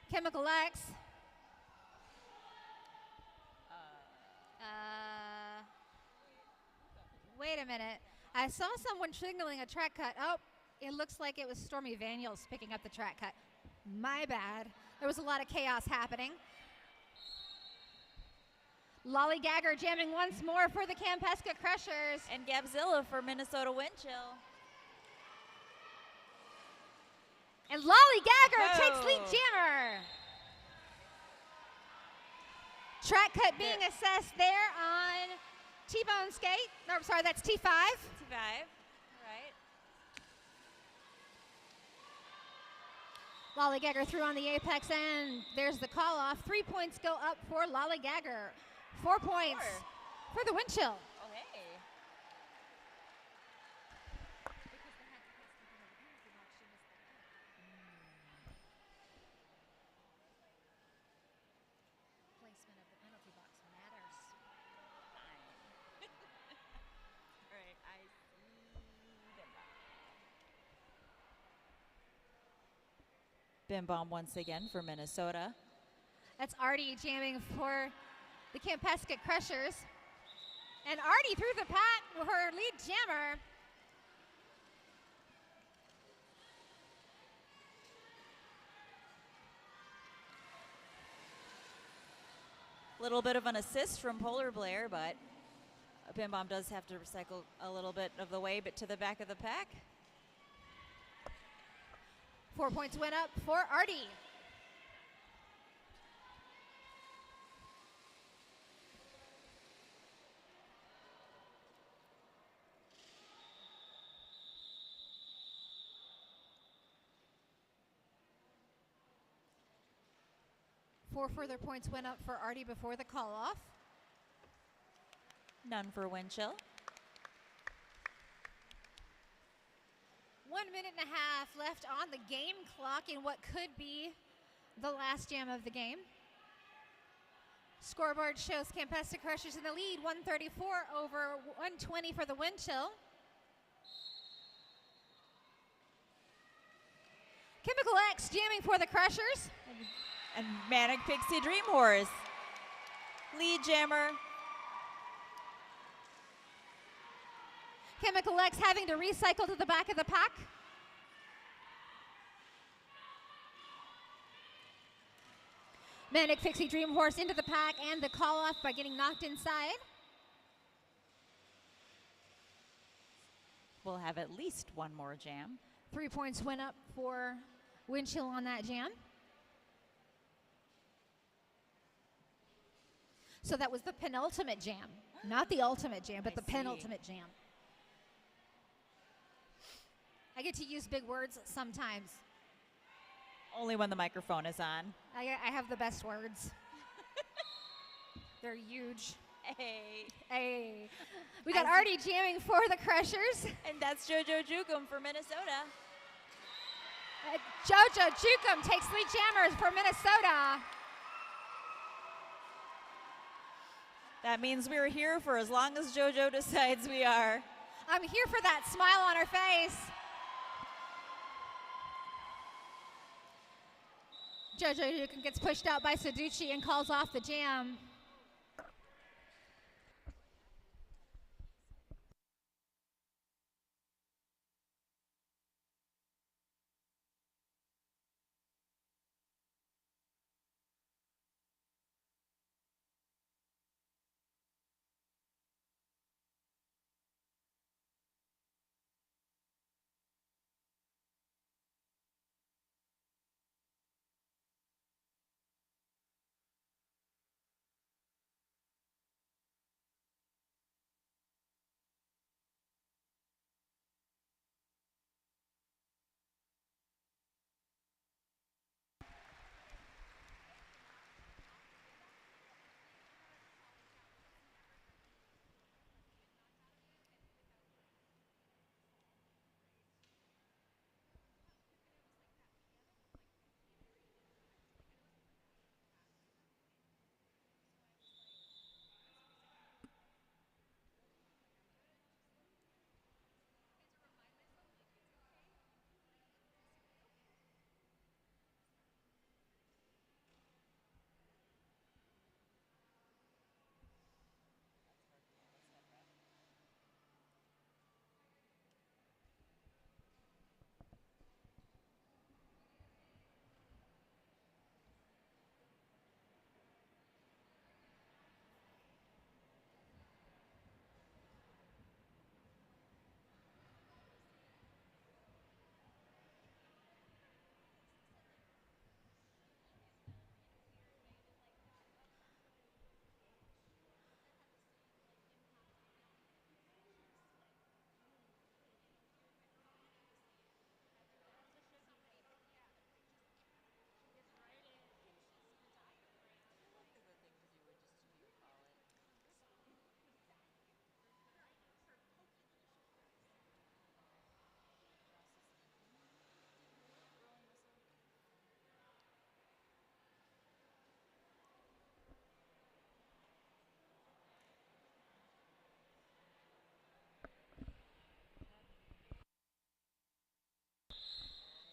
Chemical X. Wait a minute. I saw someone signaling a track cut. Oh, it looks like it was Stormy Vaniels picking up the track cut. My bad. There was a lot of chaos happening. Lollygagger jamming once more for the Kampeska Krushers. And Gabzilla for Minnesota Windchill. And Lollygagger takes lead jammer. Track cut being assessed there on T-Bone skate. No, I'm sorry, that's T5. T5, right. Lollygagger threw on the apex and there's the call off. 3 points go up for Lollygagger. 4 points for the Windchill. Oh, hey. Placement of the penalty box matters. All right, I see Bim Bomb once again for Minnesota. That's Artie jamming for the Kampeska Krushers. And Artie through the pack, her lead jammer. Little bit of an assist from Polar Blair, but Pin Bomb does have to recycle a little bit of the way, but to the back of the pack. 4 points went up for Artie. Four further points went up for Artie before the call off. None for Windchill. 1 minute and a half left on the game clock in what could be the last jam of the game. Scoreboard shows Kampeska Krushers in the lead, 134 over 120 for the Windchill. Chemical X jamming for the Krushers. And Manic Pixie Dream Horse. Lead jammer. Chemical X having to recycle to the back of the pack. Manic Pixie Dream Horse into the pack and the call off by getting knocked inside. We'll have at least one more jam. 3 points went up for Windchill on that jam. So that was the penultimate jam. Not the ultimate jam, but the penultimate jam. I get to use big words sometimes. Only when the microphone is on. I have the best words. They're huge. Hey. Hey. We got Artie jamming for the Krushers. And that's JoJo Jukum for Minnesota. JoJo Jukum takes lead jammers for Minnesota. That means we're here for as long as JoJo decides we are. I'm here for that smile on her face. JoJo Jukum gets pushed out by Saducci and calls off the jam.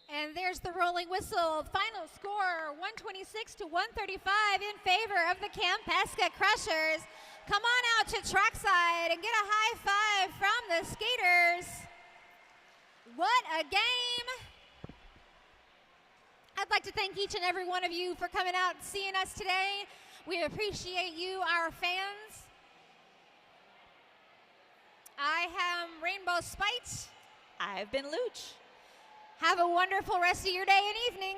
And there's the rolling whistle. Final score 126 to 135 in favor of the Kampeska Krushers. Come on out to trackside and get a high five from the skaters. What a game! I'd like to thank each and every one of you for coming out and seeing us today. We appreciate you, our fans. I am Rainbow Spite. I've been Luch. Have a wonderful rest of your day and evening.